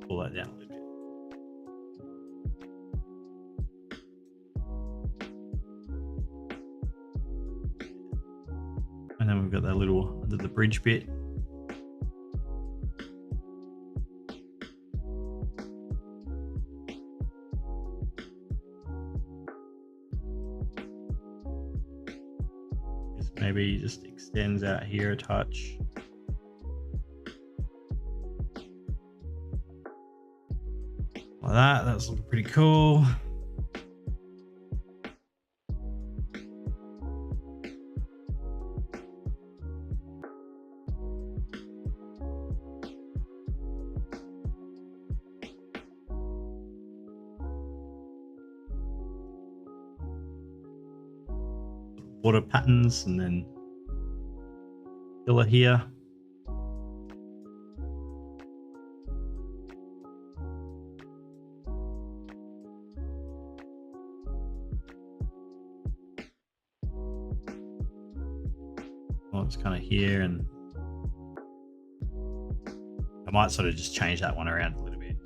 pull that down a little bit. And then we've got that little under the bridge bit. maybe just extends out here a touch. Like that. That's looking pretty cool. Water patterns and then filler here. Well, it's kind of here, and I might sort of just change that one around a little bit.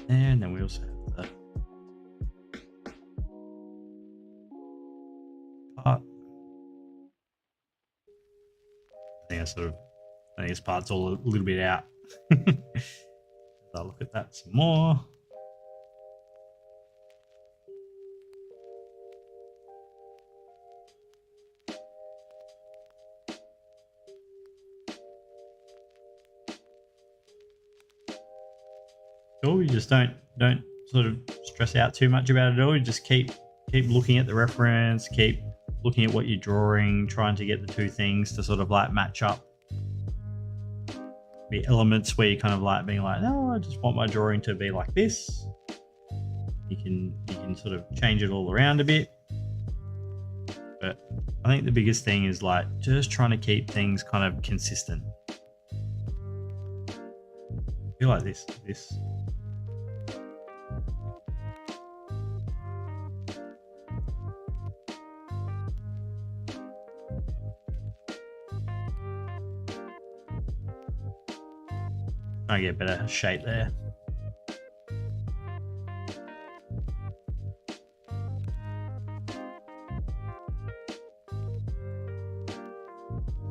And then we also have the part. I think this part's all a little bit out. I'll look at that some more. Cool. You just don't sort of stress out too much about it all. You just keep looking at the reference, keep looking at what you're drawing, trying to get the two things to sort of like match up. Be elements where you kind of like being like, no, I just want my drawing to be like this. You can sort of change it all around a bit. But I think the biggest thing is like just trying to keep things kind of consistent. I feel like this. I get better shape there.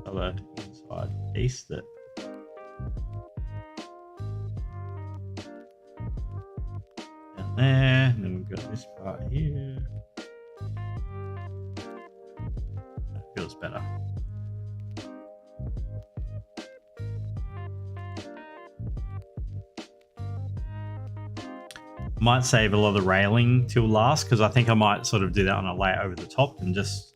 Other inside piece that down there, and then we've got this part here. That feels better. Might save a lot of the railing till last, because I think I might sort of do that on a layer over the top and just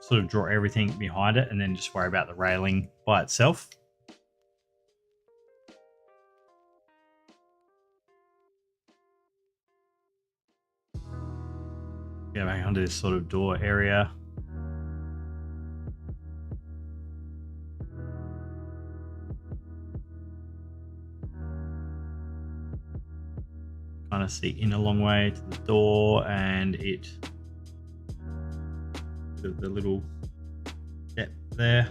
sort of draw everything behind it and then just worry about the railing by itself. Go back onto this sort of door area. Kind of see in a long way to the door, and the little depth there.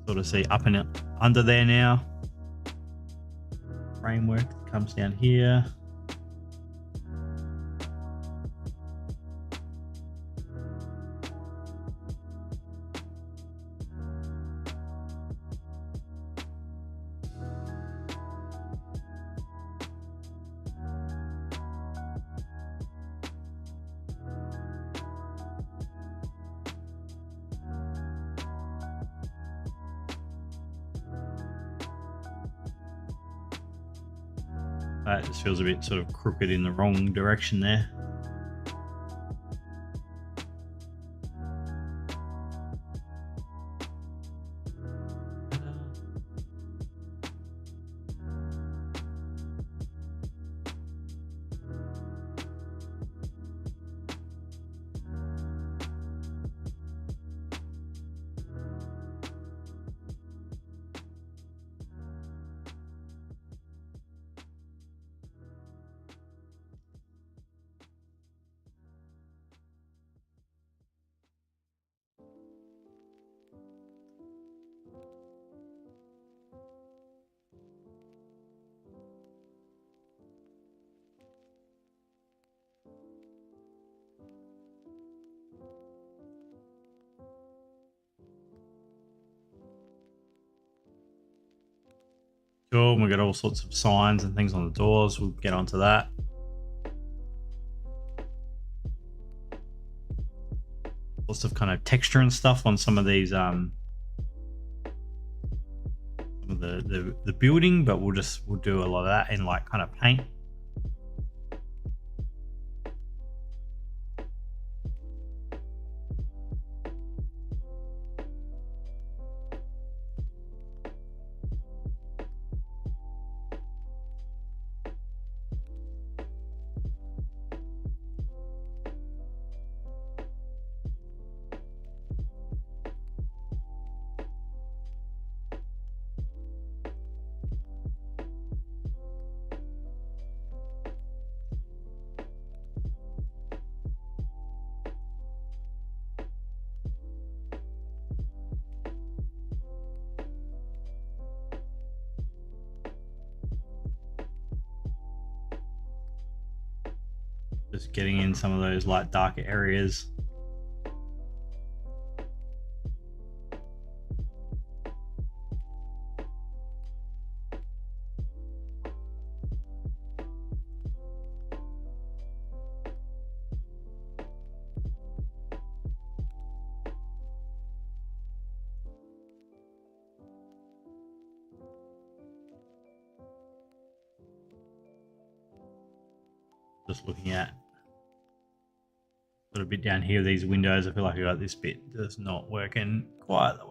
Sort of see up and under there now. Framework that comes down here. That just feels a bit sort of crooked in the wrong direction there. Cool. We got all sorts of signs and things on the doors. We'll get onto that. Lots of kind of texture and stuff on some of these some of the building, but we'll do a lot of that in like kind of paint. Just getting in some of those light darker areas. Just looking at a little bit down here, these windows, I feel like I got this bit just not working quite the way.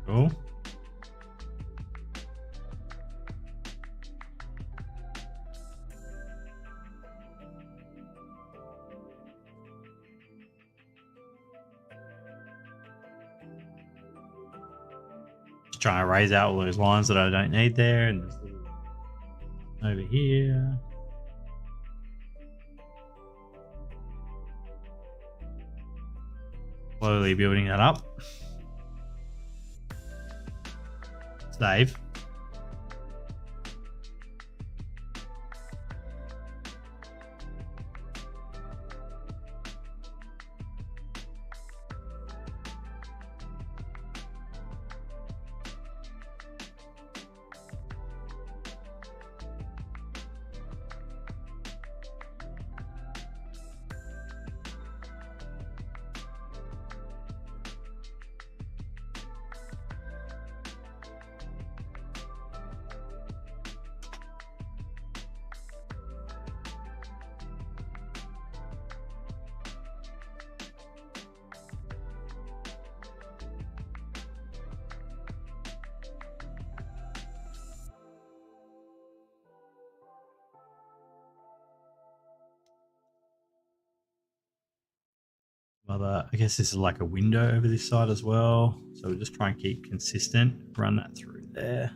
Cool. Just trying to erase out all those lines that I don't need there, and there's over here. Slowly building that up. Save. I guess this is like a window over this side as well. So we'll just try and keep consistent, run that through there.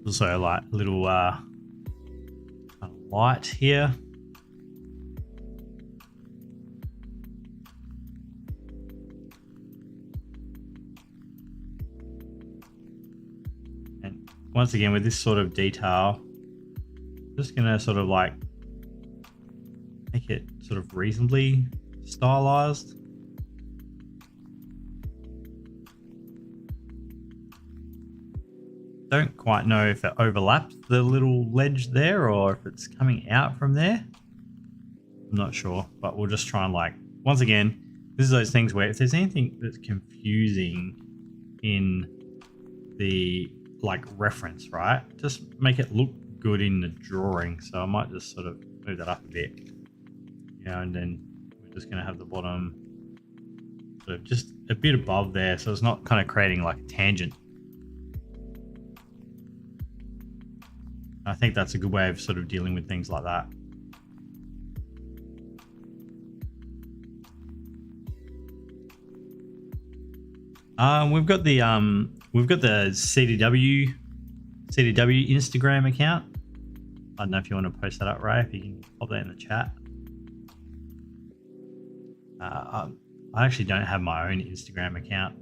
Also like a little light here. once again, with this sort of detail, just gonna sort of like make it sort of reasonably stylized. Don't quite know if it overlaps the little ledge there or if it's coming out from there. I'm not sure, but we'll just try and like, once again, this is those things where if there's anything that's confusing in the like reference, right, just make it look good in the drawing. So I might just sort of move that up a bit, and then we're just going to have the bottom sort of just a bit above there, so it's not kind of creating like a tangent. I think that's a good way of sort of dealing with things like that. We've got the CDW Instagram account. I don't know if you want to post that up, Ray. If you can pop that in the chat. I actually don't have my own Instagram account.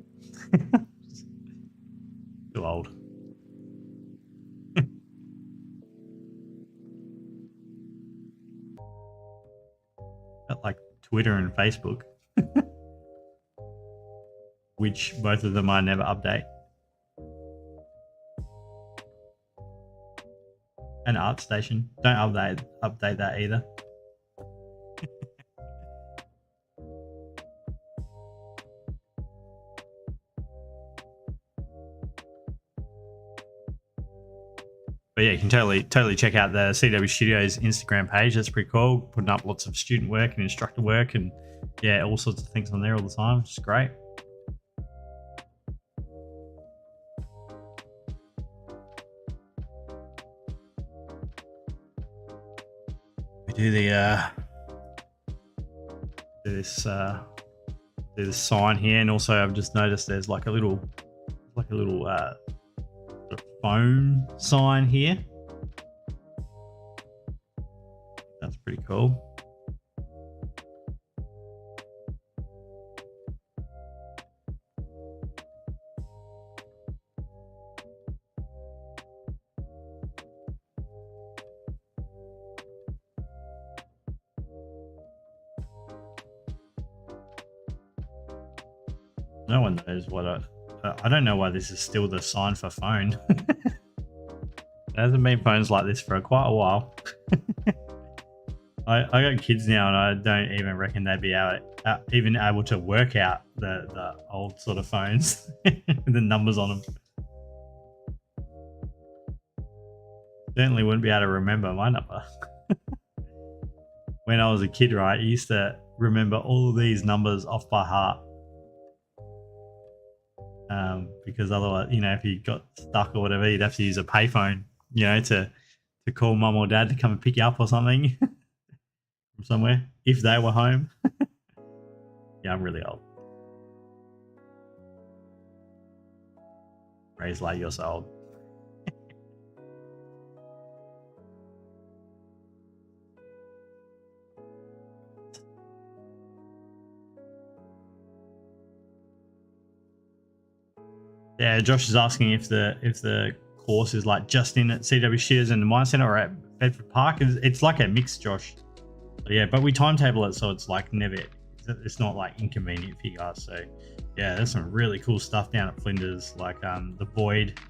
Too old. Got like Twitter and Facebook. Which both of them I never update. And ArtStation. Don't update that either. But yeah, you can totally check out the CDW Studios Instagram page. That's pretty cool. Putting up lots of student work and instructor work and yeah, all sorts of things on there all the time, which is great. Do the do this sign here, and also I've just noticed there's like a little phone sign here. That's pretty cool. No one knows what I don't know why this is still the sign for phone. There hasn't been phones like this for quite a while. I got kids now, and I don't even reckon they'd be even able to work out the old sort of phones with the numbers on them. Certainly wouldn't be able to remember my number. When I was a kid, right, I used to remember all of these numbers off by heart. Because otherwise, if you got stuck or whatever, you'd have to use a payphone, to call mum or dad to come and pick you up or something from somewhere if they were home. Yeah, I'm really old. Ray's like, you're so old. Yeah, Josh is asking if the course is like just in at CW Studios in the Mine Centre or at Bedford Park. It's like a mix, Josh. So yeah, but we timetable it so it's like it's not like inconvenient for you guys. So yeah, there's some really cool stuff down at Flinders, like the Void.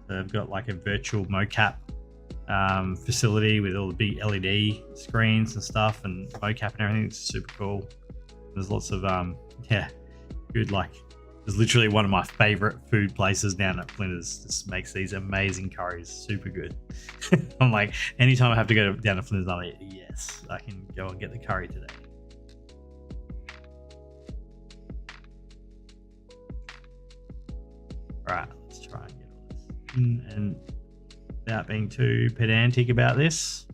They've got like a virtual mocap facility with all the big LED screens and stuff and mocap and everything. It's super cool. There's lots of good like. It's literally one of my favorite food places down at Flinders. Just makes these amazing curries, super good. I'm like, anytime I have to go down to Flinders, I'm like, yes, I can go and get the curry today. All right, let's try and get all this in, and without being too pedantic about this.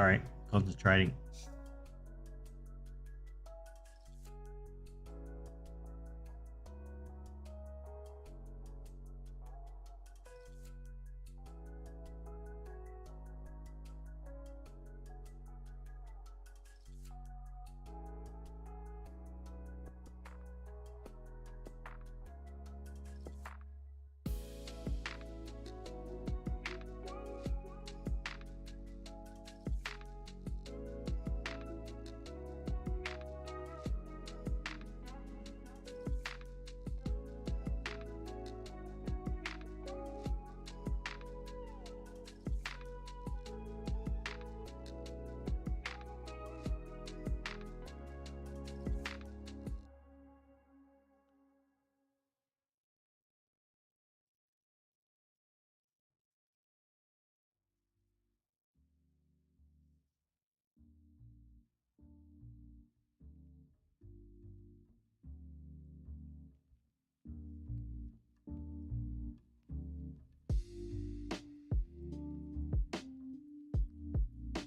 Sorry, concentrating.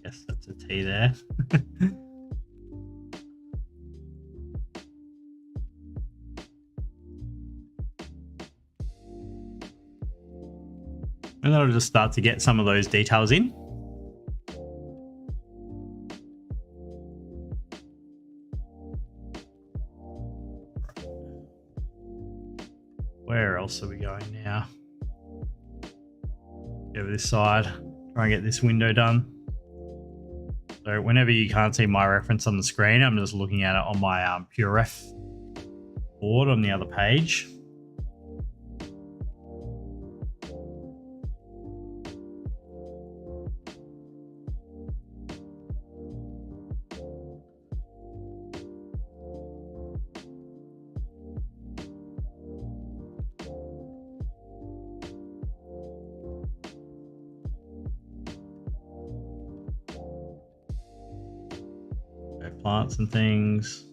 Yes, that's a T there. And that'll just start to get some of those details in. Where else are we going now? Over this side, try and get this window done. So whenever you can't see my reference on the screen, I'm just looking at it on my PureRef board on the other page. Plants and things.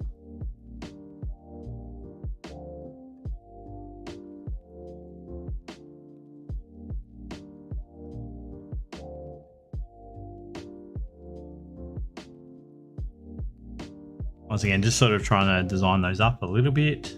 Once again, just sort of trying to design those up a little bit.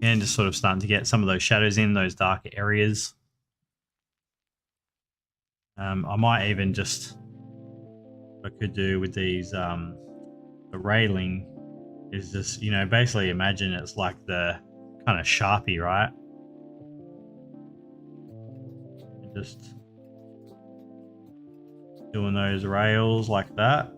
And just sort of starting to get some of those shadows in those darker areas. I might even just, what I could do with these, the railing is just, you know, basically imagine it's like the kind of Sharpie, right? Just doing those rails like that.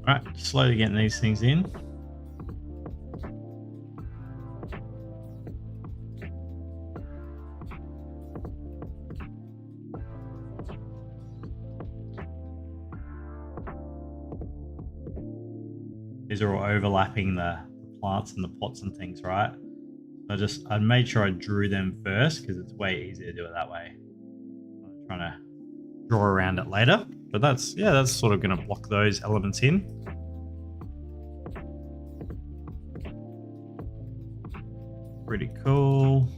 Right, slowly getting these things in. These are all overlapping the plants and the pots and things, right? I made sure I drew them first because it's way easier to do it that way. I'm trying to draw around it later, but that's sort of going to block those elements in. Pretty cool.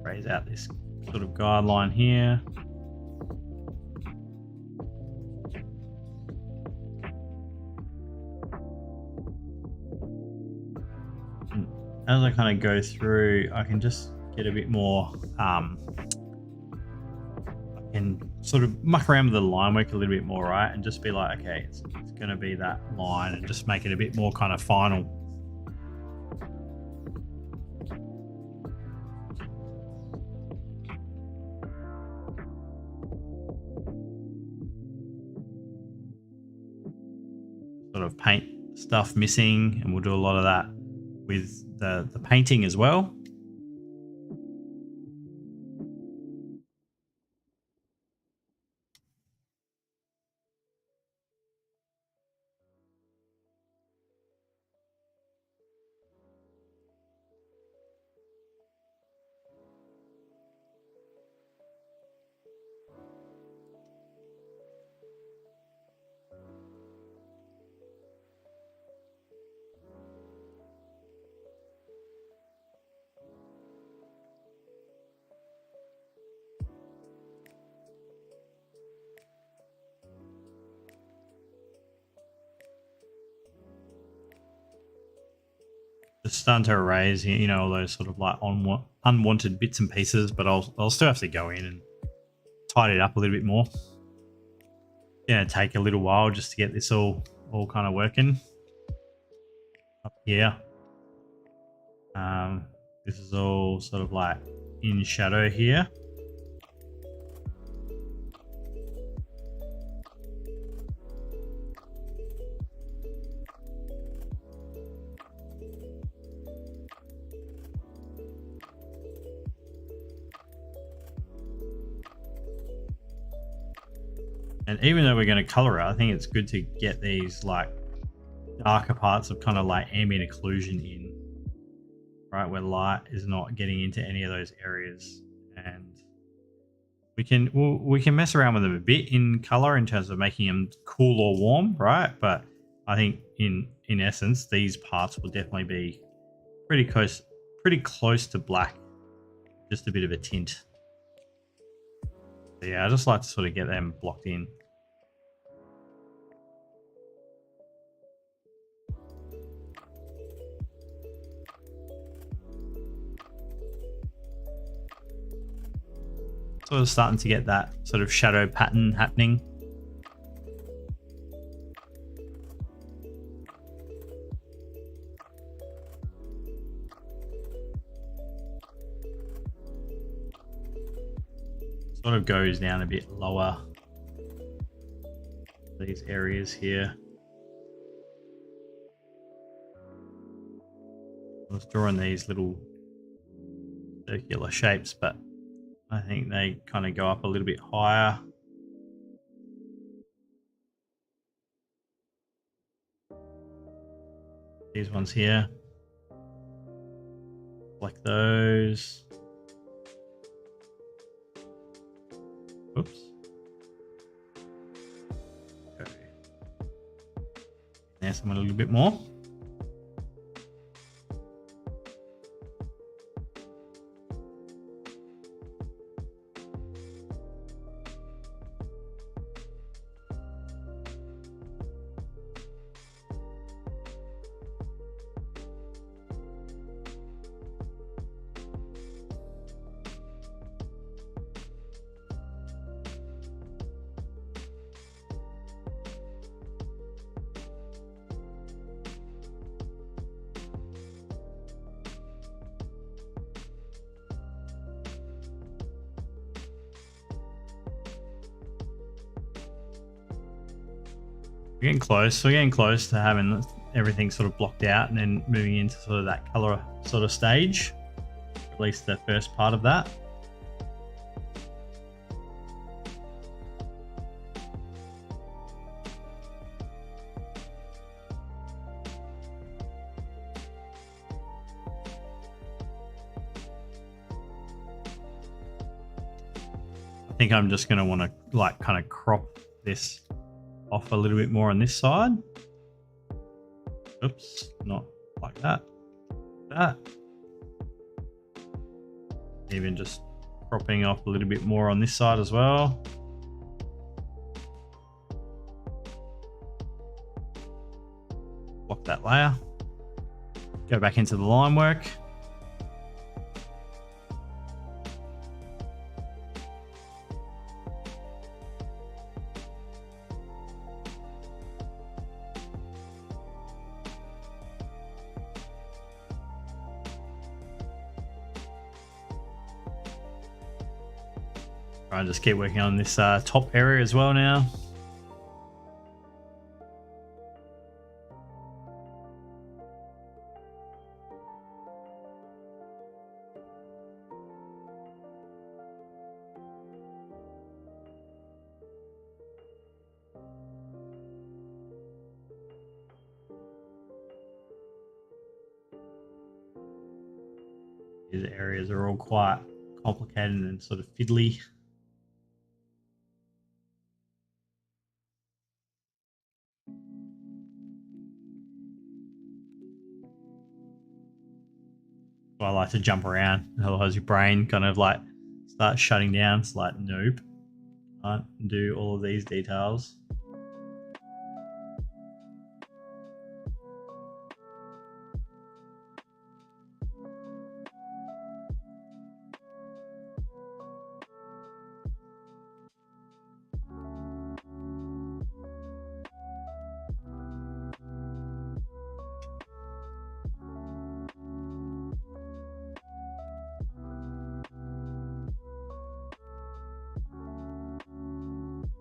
Raise out this sort of guideline here. As I kind of go through, I can just get a bit more can sort of muck around with the line work a little bit more, right? And just be like, okay, it's going to be that line, and just make it a bit more kind of final. Sort of paint stuff missing, and we'll do a lot of that with the painting as well. Just starting to erase, you know, all those sort of like unwanted bits and pieces, but I'll still have to go in and tidy it up a little bit more. Gonna take a little while just to get this all kind of working up here. This is all sort of like in shadow here. And even though we're going to color it, I think it's good to get these like darker parts of kind of like ambient occlusion in, right, where light is not getting into any of those areas. And we can mess around with them a bit in color in terms of making them cool or warm, right? But I think in essence, these parts will definitely be pretty close to black, just a bit of a tint. So yeah, I just like to sort of get them blocked in. Sort of starting to get that sort of shadow pattern happening. Sort of goes down a bit lower, these areas here. I was drawing these little circular shapes, but I think they kind of go up a little bit higher. These ones here, like those. Oops. Okay. There's someone a little bit more. We're getting close. We're getting close to having everything sort of blocked out and then moving into sort of that color sort of stage, at least the first part of that. I think I'm just going to want to like kind of crop this off a little bit more on this side. Oops, not like that. That. Even just cropping off a little bit more on this side as well. Block that layer. Go back into the line work. Try and just keep working on this top area as well now. These areas are all quite complicated and sort of fiddly. So I like to jump around, otherwise your brain kind of like starts shutting down. It's like, nope, can't do all of these details.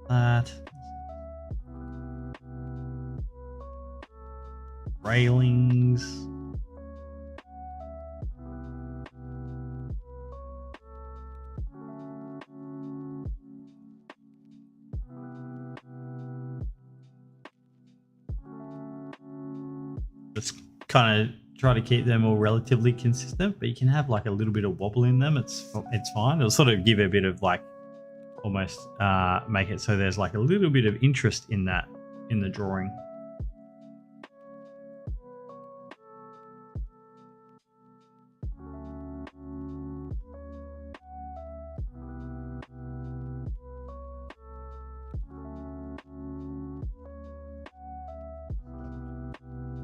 That railings. Just kind of try to keep them all relatively consistent, but you can have like a little bit of wobble in them. It's fine. It'll sort of give a bit of like almost make it so there's like a little bit of interest in that in the drawing.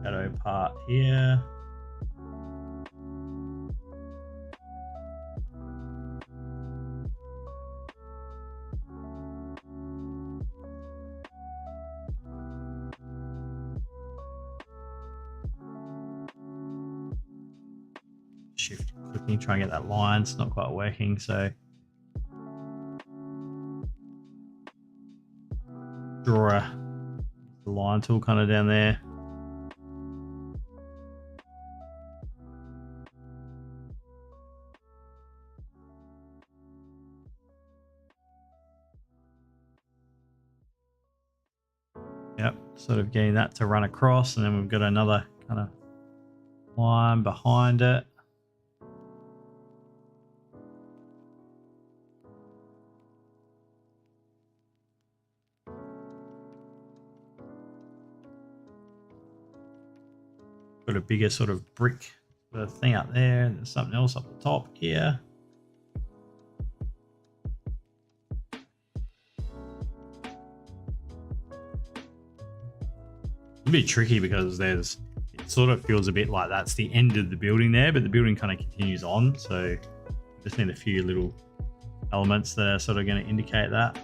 Shadow part here. Shift clicking, try and get that line. It's not quite working, so draw the line tool kind of down there. Yep, sort of getting that to run across, and then we've got another kind of line behind it. Got a bigger sort of brick thing up there, and there's something else up the top here. It'll be tricky because it sort of feels a bit like that's the end of the building there, but the building kind of continues on, so just need a few little elements that are sort of going to indicate that.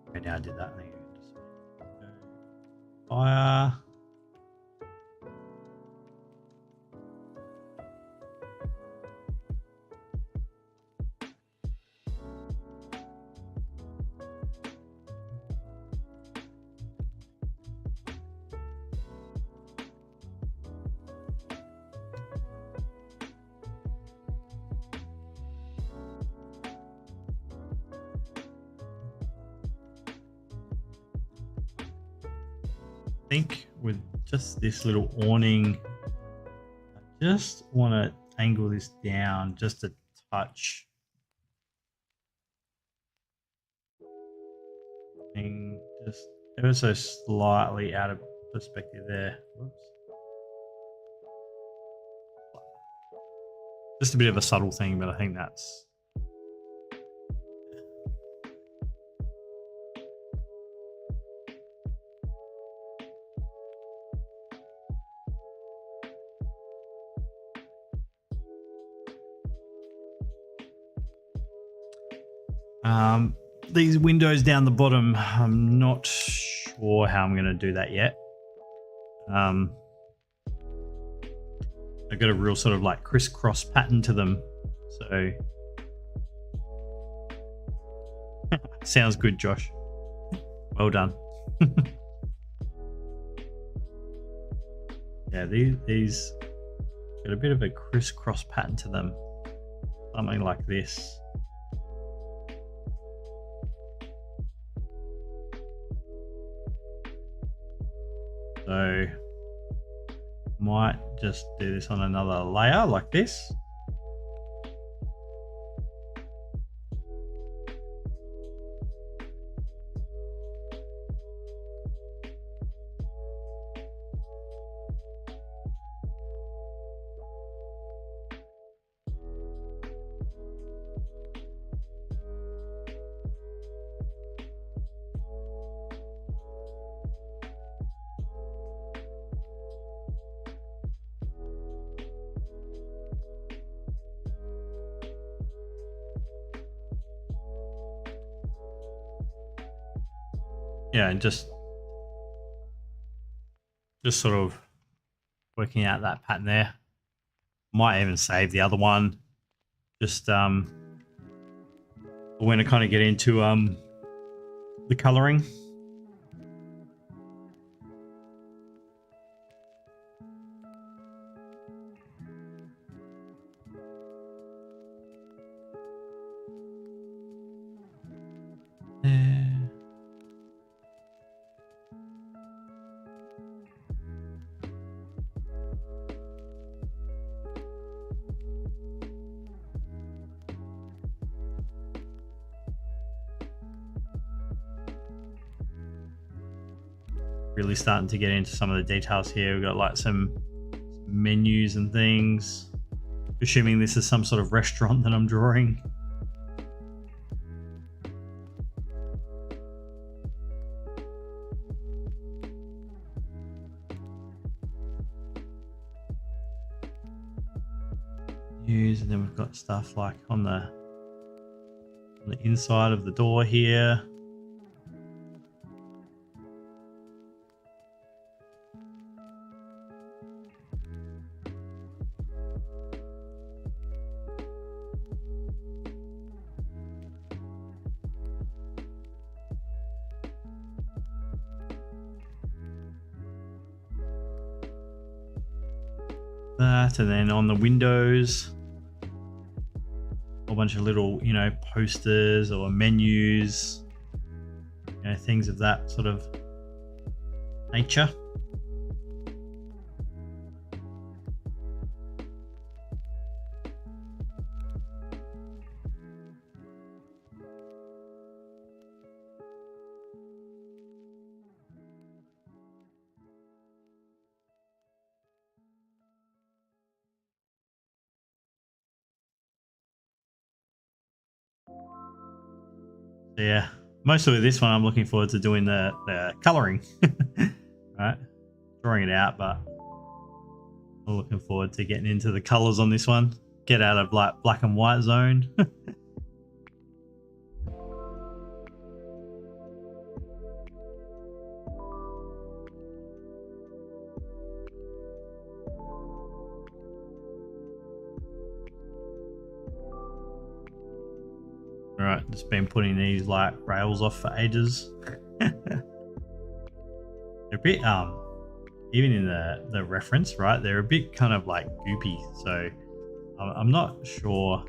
Okay, now I did that. I think just fire. I think with just this little awning, I just want to angle this down just a touch. And just ever so slightly out of perspective there. Whoops. Just a bit of a subtle thing, but I think that's These windows down the bottom, I'm not sure how I'm going to do that yet. I've got a real sort of like crisscross pattern to them. So sounds good, Josh. Well done. Yeah, these got a bit of a crisscross pattern to them. Something like this. So might just do this on another layer like this. Yeah, and just sort of working out that pattern there. Might even save the other one. Just when I kind of get into the coloring. Really starting to get into some of the details here. We've got like some menus and things. Assuming this is some sort of restaurant that I'm drawing. And then we've got stuff like on the inside of the door here. That, and then on the windows, a bunch of little, you know, posters or menus, you know, things of that sort of nature. Yeah, mostly with this one, I'm looking forward to doing the coloring, right? Drawing it out, but I'm looking forward to getting into the colors on this one. Get out of like black and white zone. All right, just been putting these like rails off for ages. They're a bit even in the reference, right? They're a bit kind of like goopy, so I'm not sure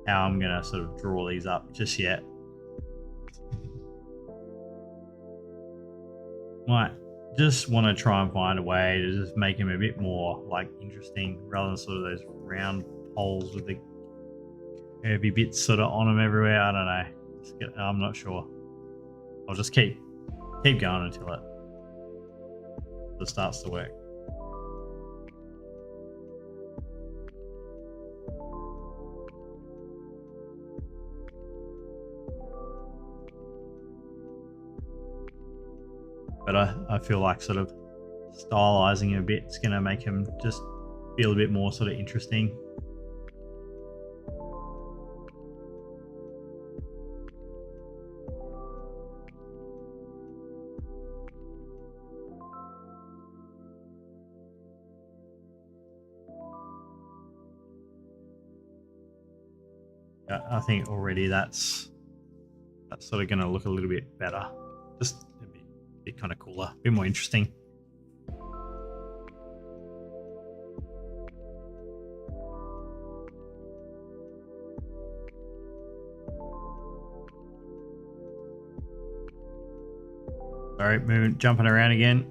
how I'm gonna sort of draw these up just yet. Might just want to try and find a way to just make them a bit more like interesting, rather than sort of those round poles with the curvy bits sort of on them everywhere. I don't know. I'm not sure. I'll just keep going until it starts to work. But I feel like sort of stylizing a bit is going to make him just feel a bit more sort of interesting. I think already that's sort of going to look a little bit better. Just a bit kind of cooler, a bit more interesting. Sorry, jumping around again.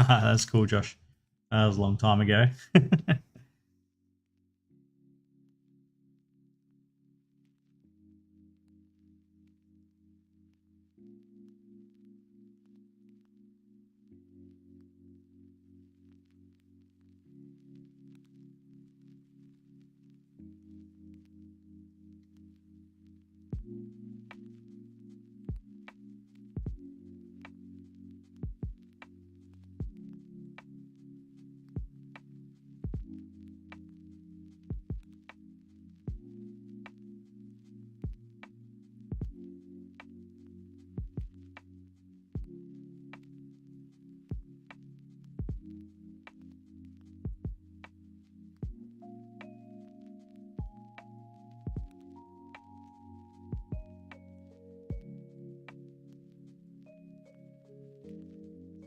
That's cool, Josh. That was a long time ago.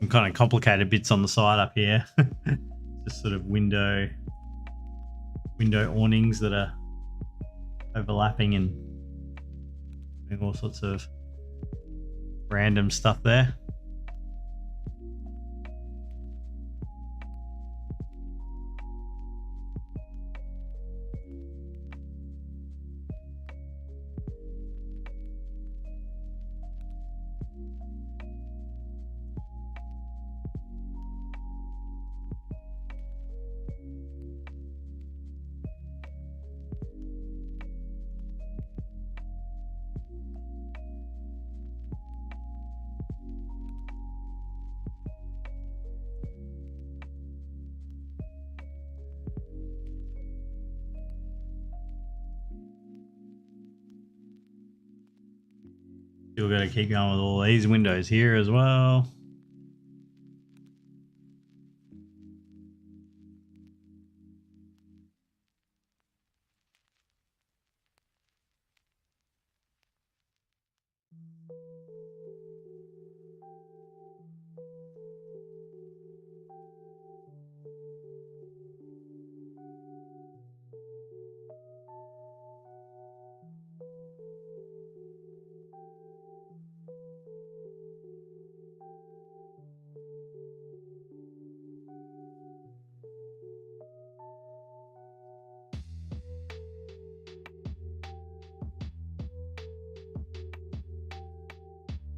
Some kind of complicated bits on the side up here. Just sort of window awnings that are overlapping and doing all sorts of random stuff there. Still got to keep going with all these windows here as well.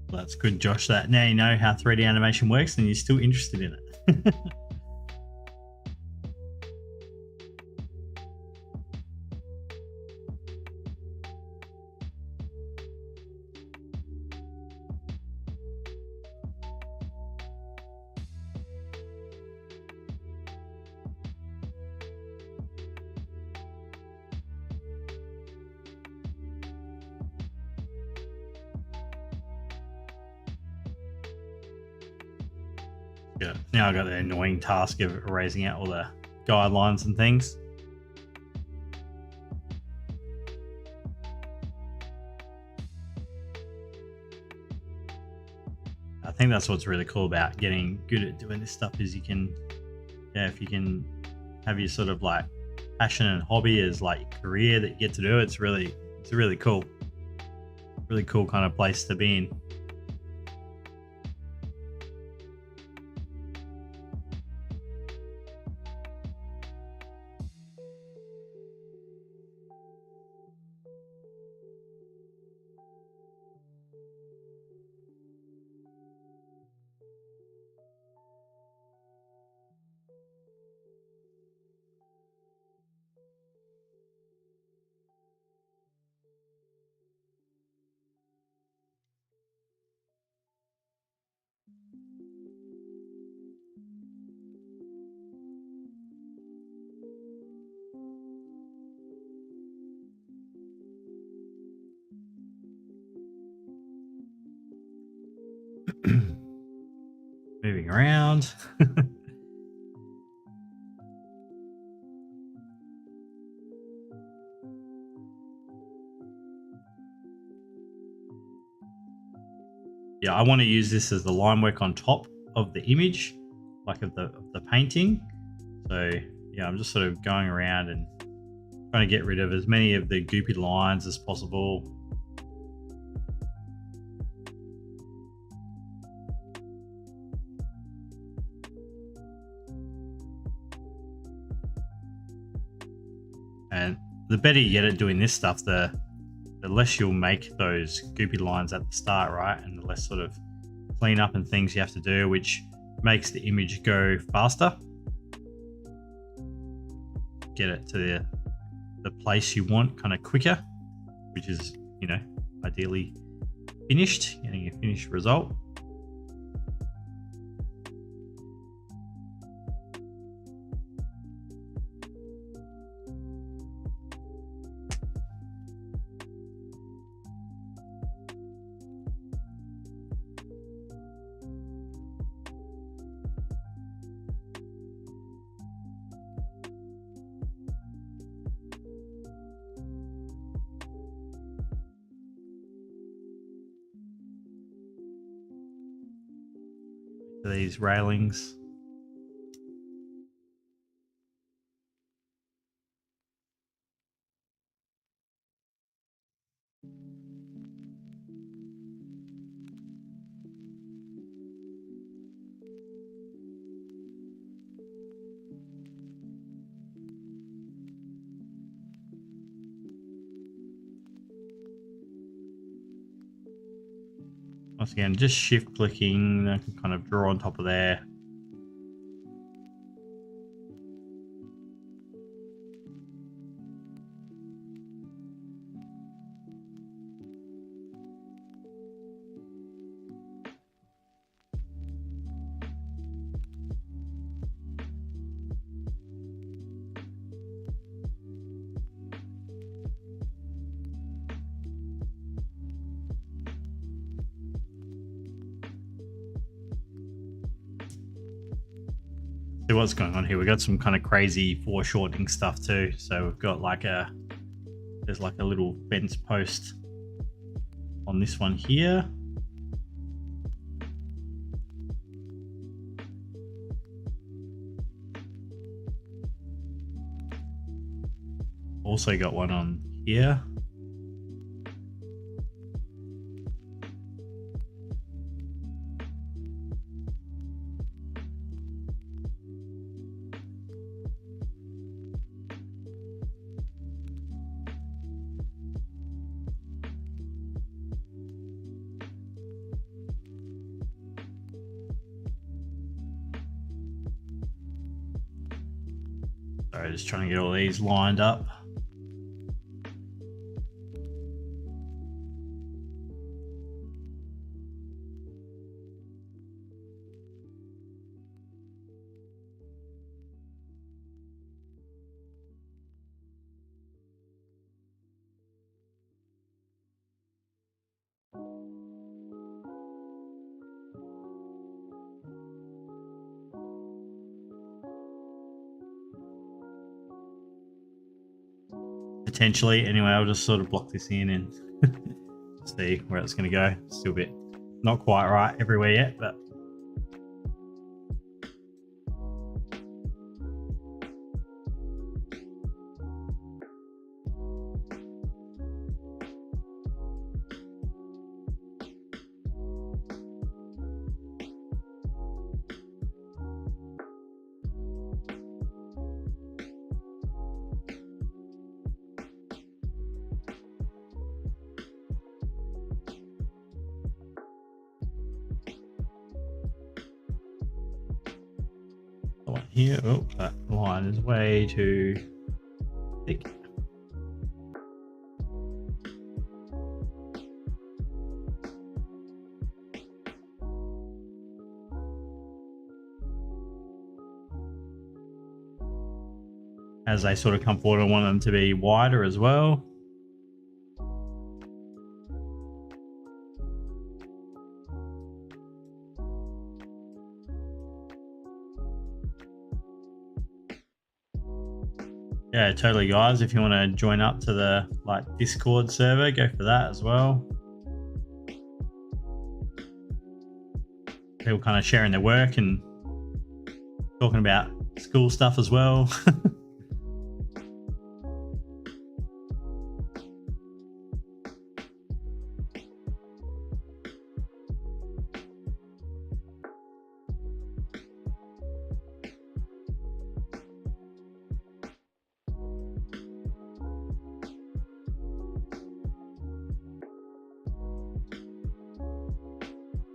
Well, that's good, Josh. That now you know how 3D animation works and you're still interested in it. Yeah. Now I got the annoying task of erasing out all the guidelines and things. I think that's what's really cool about getting good at doing this stuff is you can, yeah, if you can have your sort of like passion and hobby as like your career that you get to do, it's really cool. Really cool kind of place to be in. jumping around. Yeah, I want to use this as the line work on top of the image, like of the painting. So yeah, I'm just sort of going around and trying to get rid of as many of the goopy lines as possible. And the better you get at doing this stuff, the less you'll make those goopy lines at the start, right? And the less sort of cleanup and things you have to do, which makes the image go faster. Get it to the place you want kind of quicker, which is, you know, ideally finished, getting a finished result. These railings. Once again, just shift clicking, I can kind of draw on top of there. See what's going on here. We got some kind of crazy foreshortening stuff too. So we've got like there's like a little fence post on this one here. Also got one on here. Sorry, just trying to get all these lined up. Potentially. Anyway, I'll just sort of block this in and see where it's going to go. Still a bit not quite right everywhere yet, but here, oh, that line is way too thick. As they sort of come forward, I want them to be wider as well. yeah, totally, guys. If you want to join up to the Discord server, go for that as well. People kind of sharing their work and talking about school stuff as well.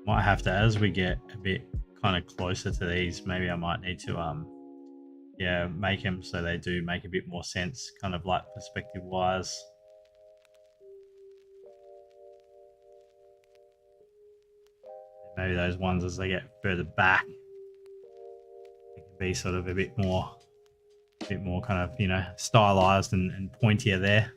Might have to, as we get a bit kind of closer to these, maybe I might need to yeah, make them so they do make a bit more sense, kind of like perspective wise. Maybe those ones as they get further back, it can be sort of a bit more kind of, you know, stylized and pointier there.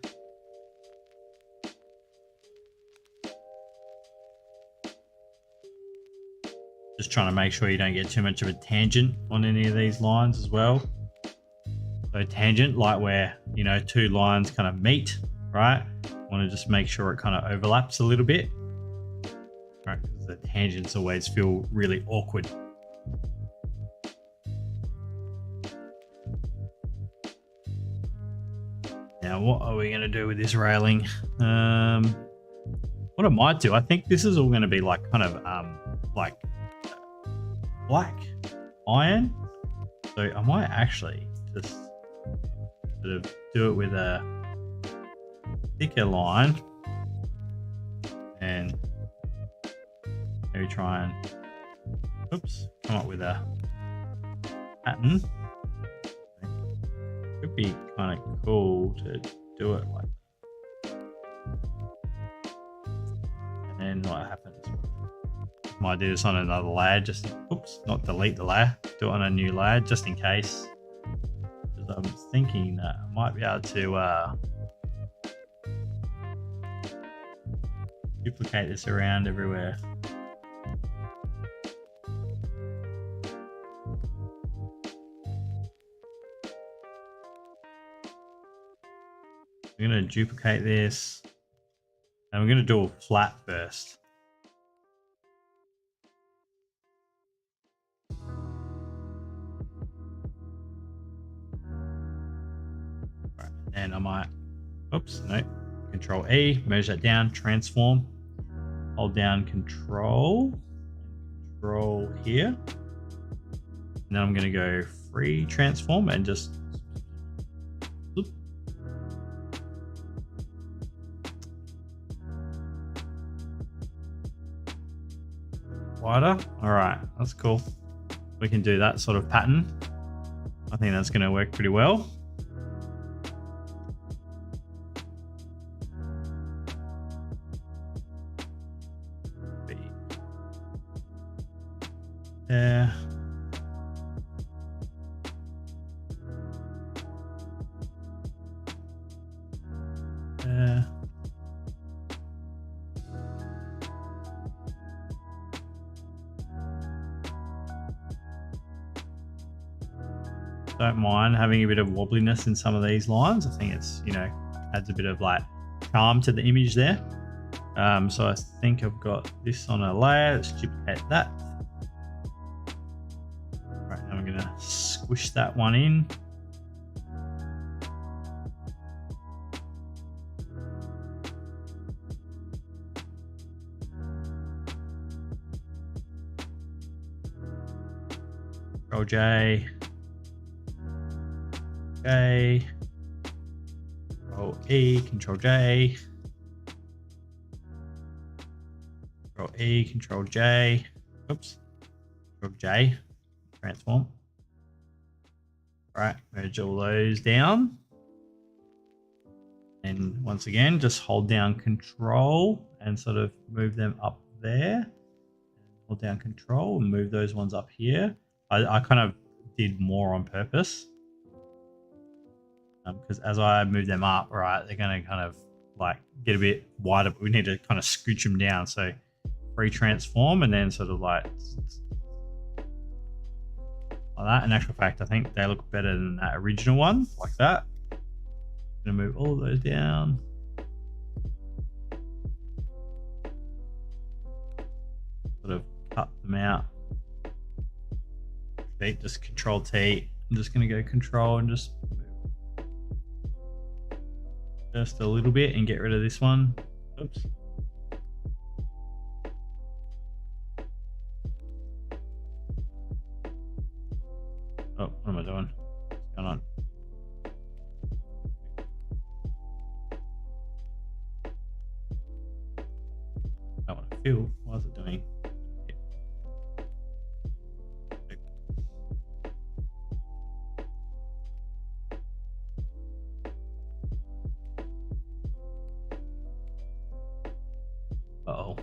Just trying to make sure you don't get too much of a tangent on any of these lines as well. So tangent, like where, you know, two lines kind of meet, right? Want to just make sure it kind of overlaps a little bit, right? Because the tangents always feel really awkward. Now, what are we going to do with this railing? What I might do, I think this is all going to be like kind of like black iron. So I might actually just sort of do it with a thicker line and maybe try and, oops, come up with a pattern. Could be kind of cool to do it like that. And then what happens? Might do this on another layer, just, oops, not delete the layer, do it on a new layer just in case. Because I'm thinking that I might be able to duplicate this around everywhere. I'm going to duplicate this and we're going to do a flat first. And I might, oops, no, Control E, merge that down, transform, hold down Control here. And then I'm going to go free transform and just, whoop. Wider. All right, that's cool. We can do that sort of pattern. I think that's going to work pretty well. Yeah. Don't mind having a bit of wobbliness in some of these lines. I think it's, you know, adds a bit of like charm to the image there. So I think I've got this on a layer. Let's duplicate that. Right, now I'm gonna squish that one in. Control J. J. Control E, Control J. Control E, Control J. Oops. Control J. Transform. All right, merge all those down. And once again, just hold down Control and sort of move them up there. Hold down Control and move those ones up here. I kind of did more on purpose. Because as I move them up, right, they're going to kind of like get a bit wider, but we need to kind of scooch them down. So free transform and then sort of like that. In actual fact, I think they look better than that original one, like that. Gonna move all of those down. Sort of cut them out. Okay, just Control T. I'm just gonna go Control and just a little bit and get rid of this one. Oops. Oh, what am I doing? What's going on? I don't want to fill. What is it doing? Uh-oh.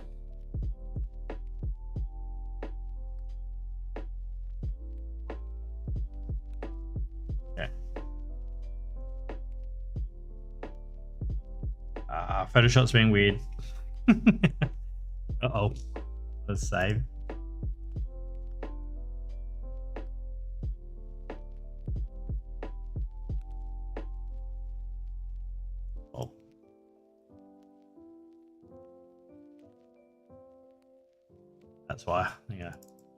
Okay. Photoshop's being weird. Uh-oh. Let's save. Oh. That's why. Yeah.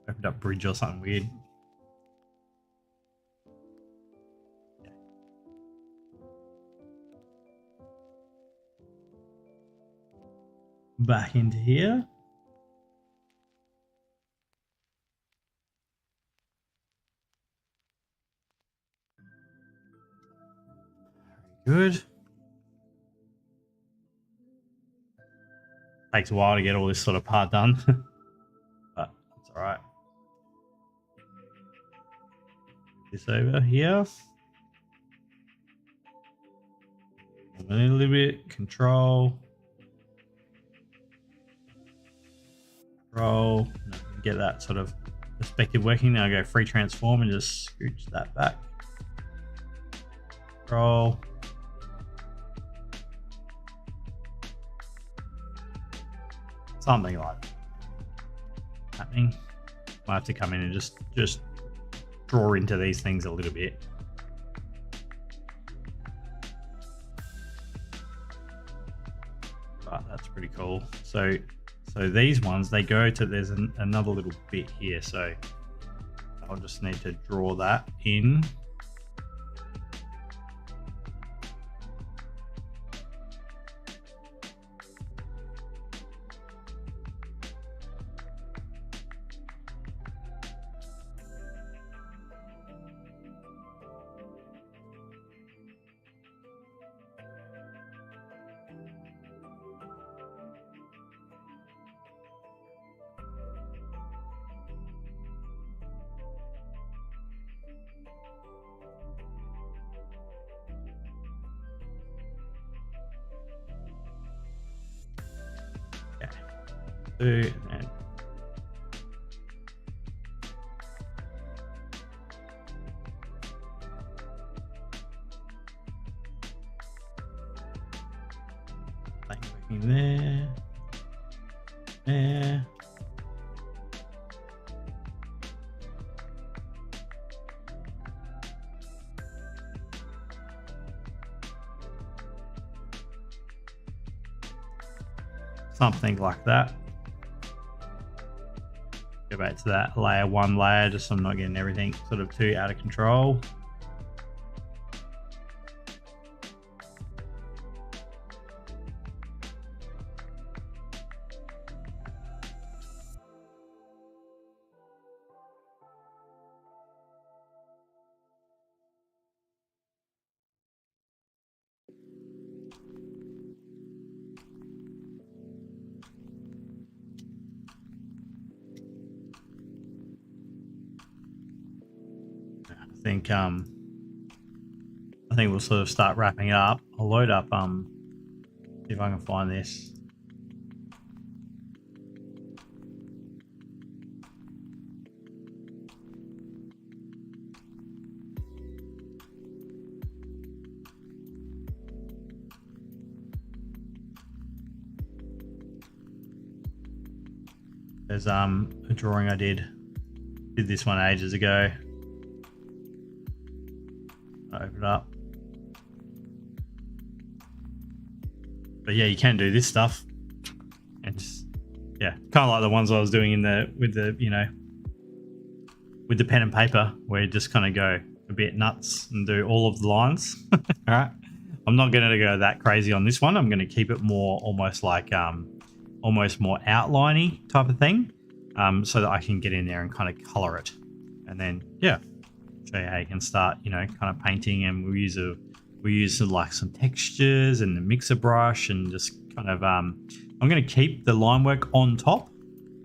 Opened up Bridge or something weird. Yeah. Back into here. Very good. Takes a while to get all this sort of part done, but it's all right. This over here. A little bit. Control. Control. Get that sort of perspective working. Now I go free transform and just scooch that back. Control. Something like that happening. I have to come in and just draw into these things a little bit. But that's pretty cool. So these ones, they go to, there's another little bit here. So I'll just need to draw that in. And working there, there. Something like that. Go back to that layer one layer, just so I'm not getting everything sort of too out of control. I think we'll sort of start wrapping it up. I'll load up, see if I can find this. There's a drawing I did this one ages ago. Open it up. But yeah, you can do this stuff, and just, yeah, kind of like the ones I was doing in the with the pen and paper, where you just kind of go a bit nuts and do all of the lines. All right, I'm not going to go that crazy on this one. I'm going to keep it more almost like almost more outliney type of thing, so that I can get in there and kind of color it, and then yeah, show you how you can start, kind of painting. And we use like some textures and the mixer brush, and just kind of I'm going to keep the line work on top,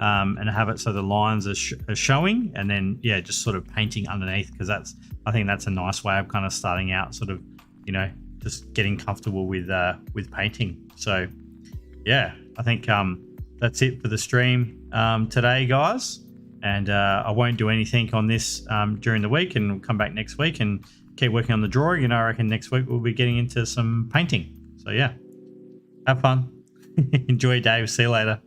and have it so the lines are showing, and then yeah, just sort of painting underneath, because I think that's a nice way of kind of starting out, sort of just getting comfortable with painting. So yeah, I think that's it for the stream today, guys. And I won't do anything on this during the week, and we'll come back next week and keep working on the drawing. And I reckon next week we'll be getting into some painting. So yeah, have fun. Enjoy, Dave. See you later.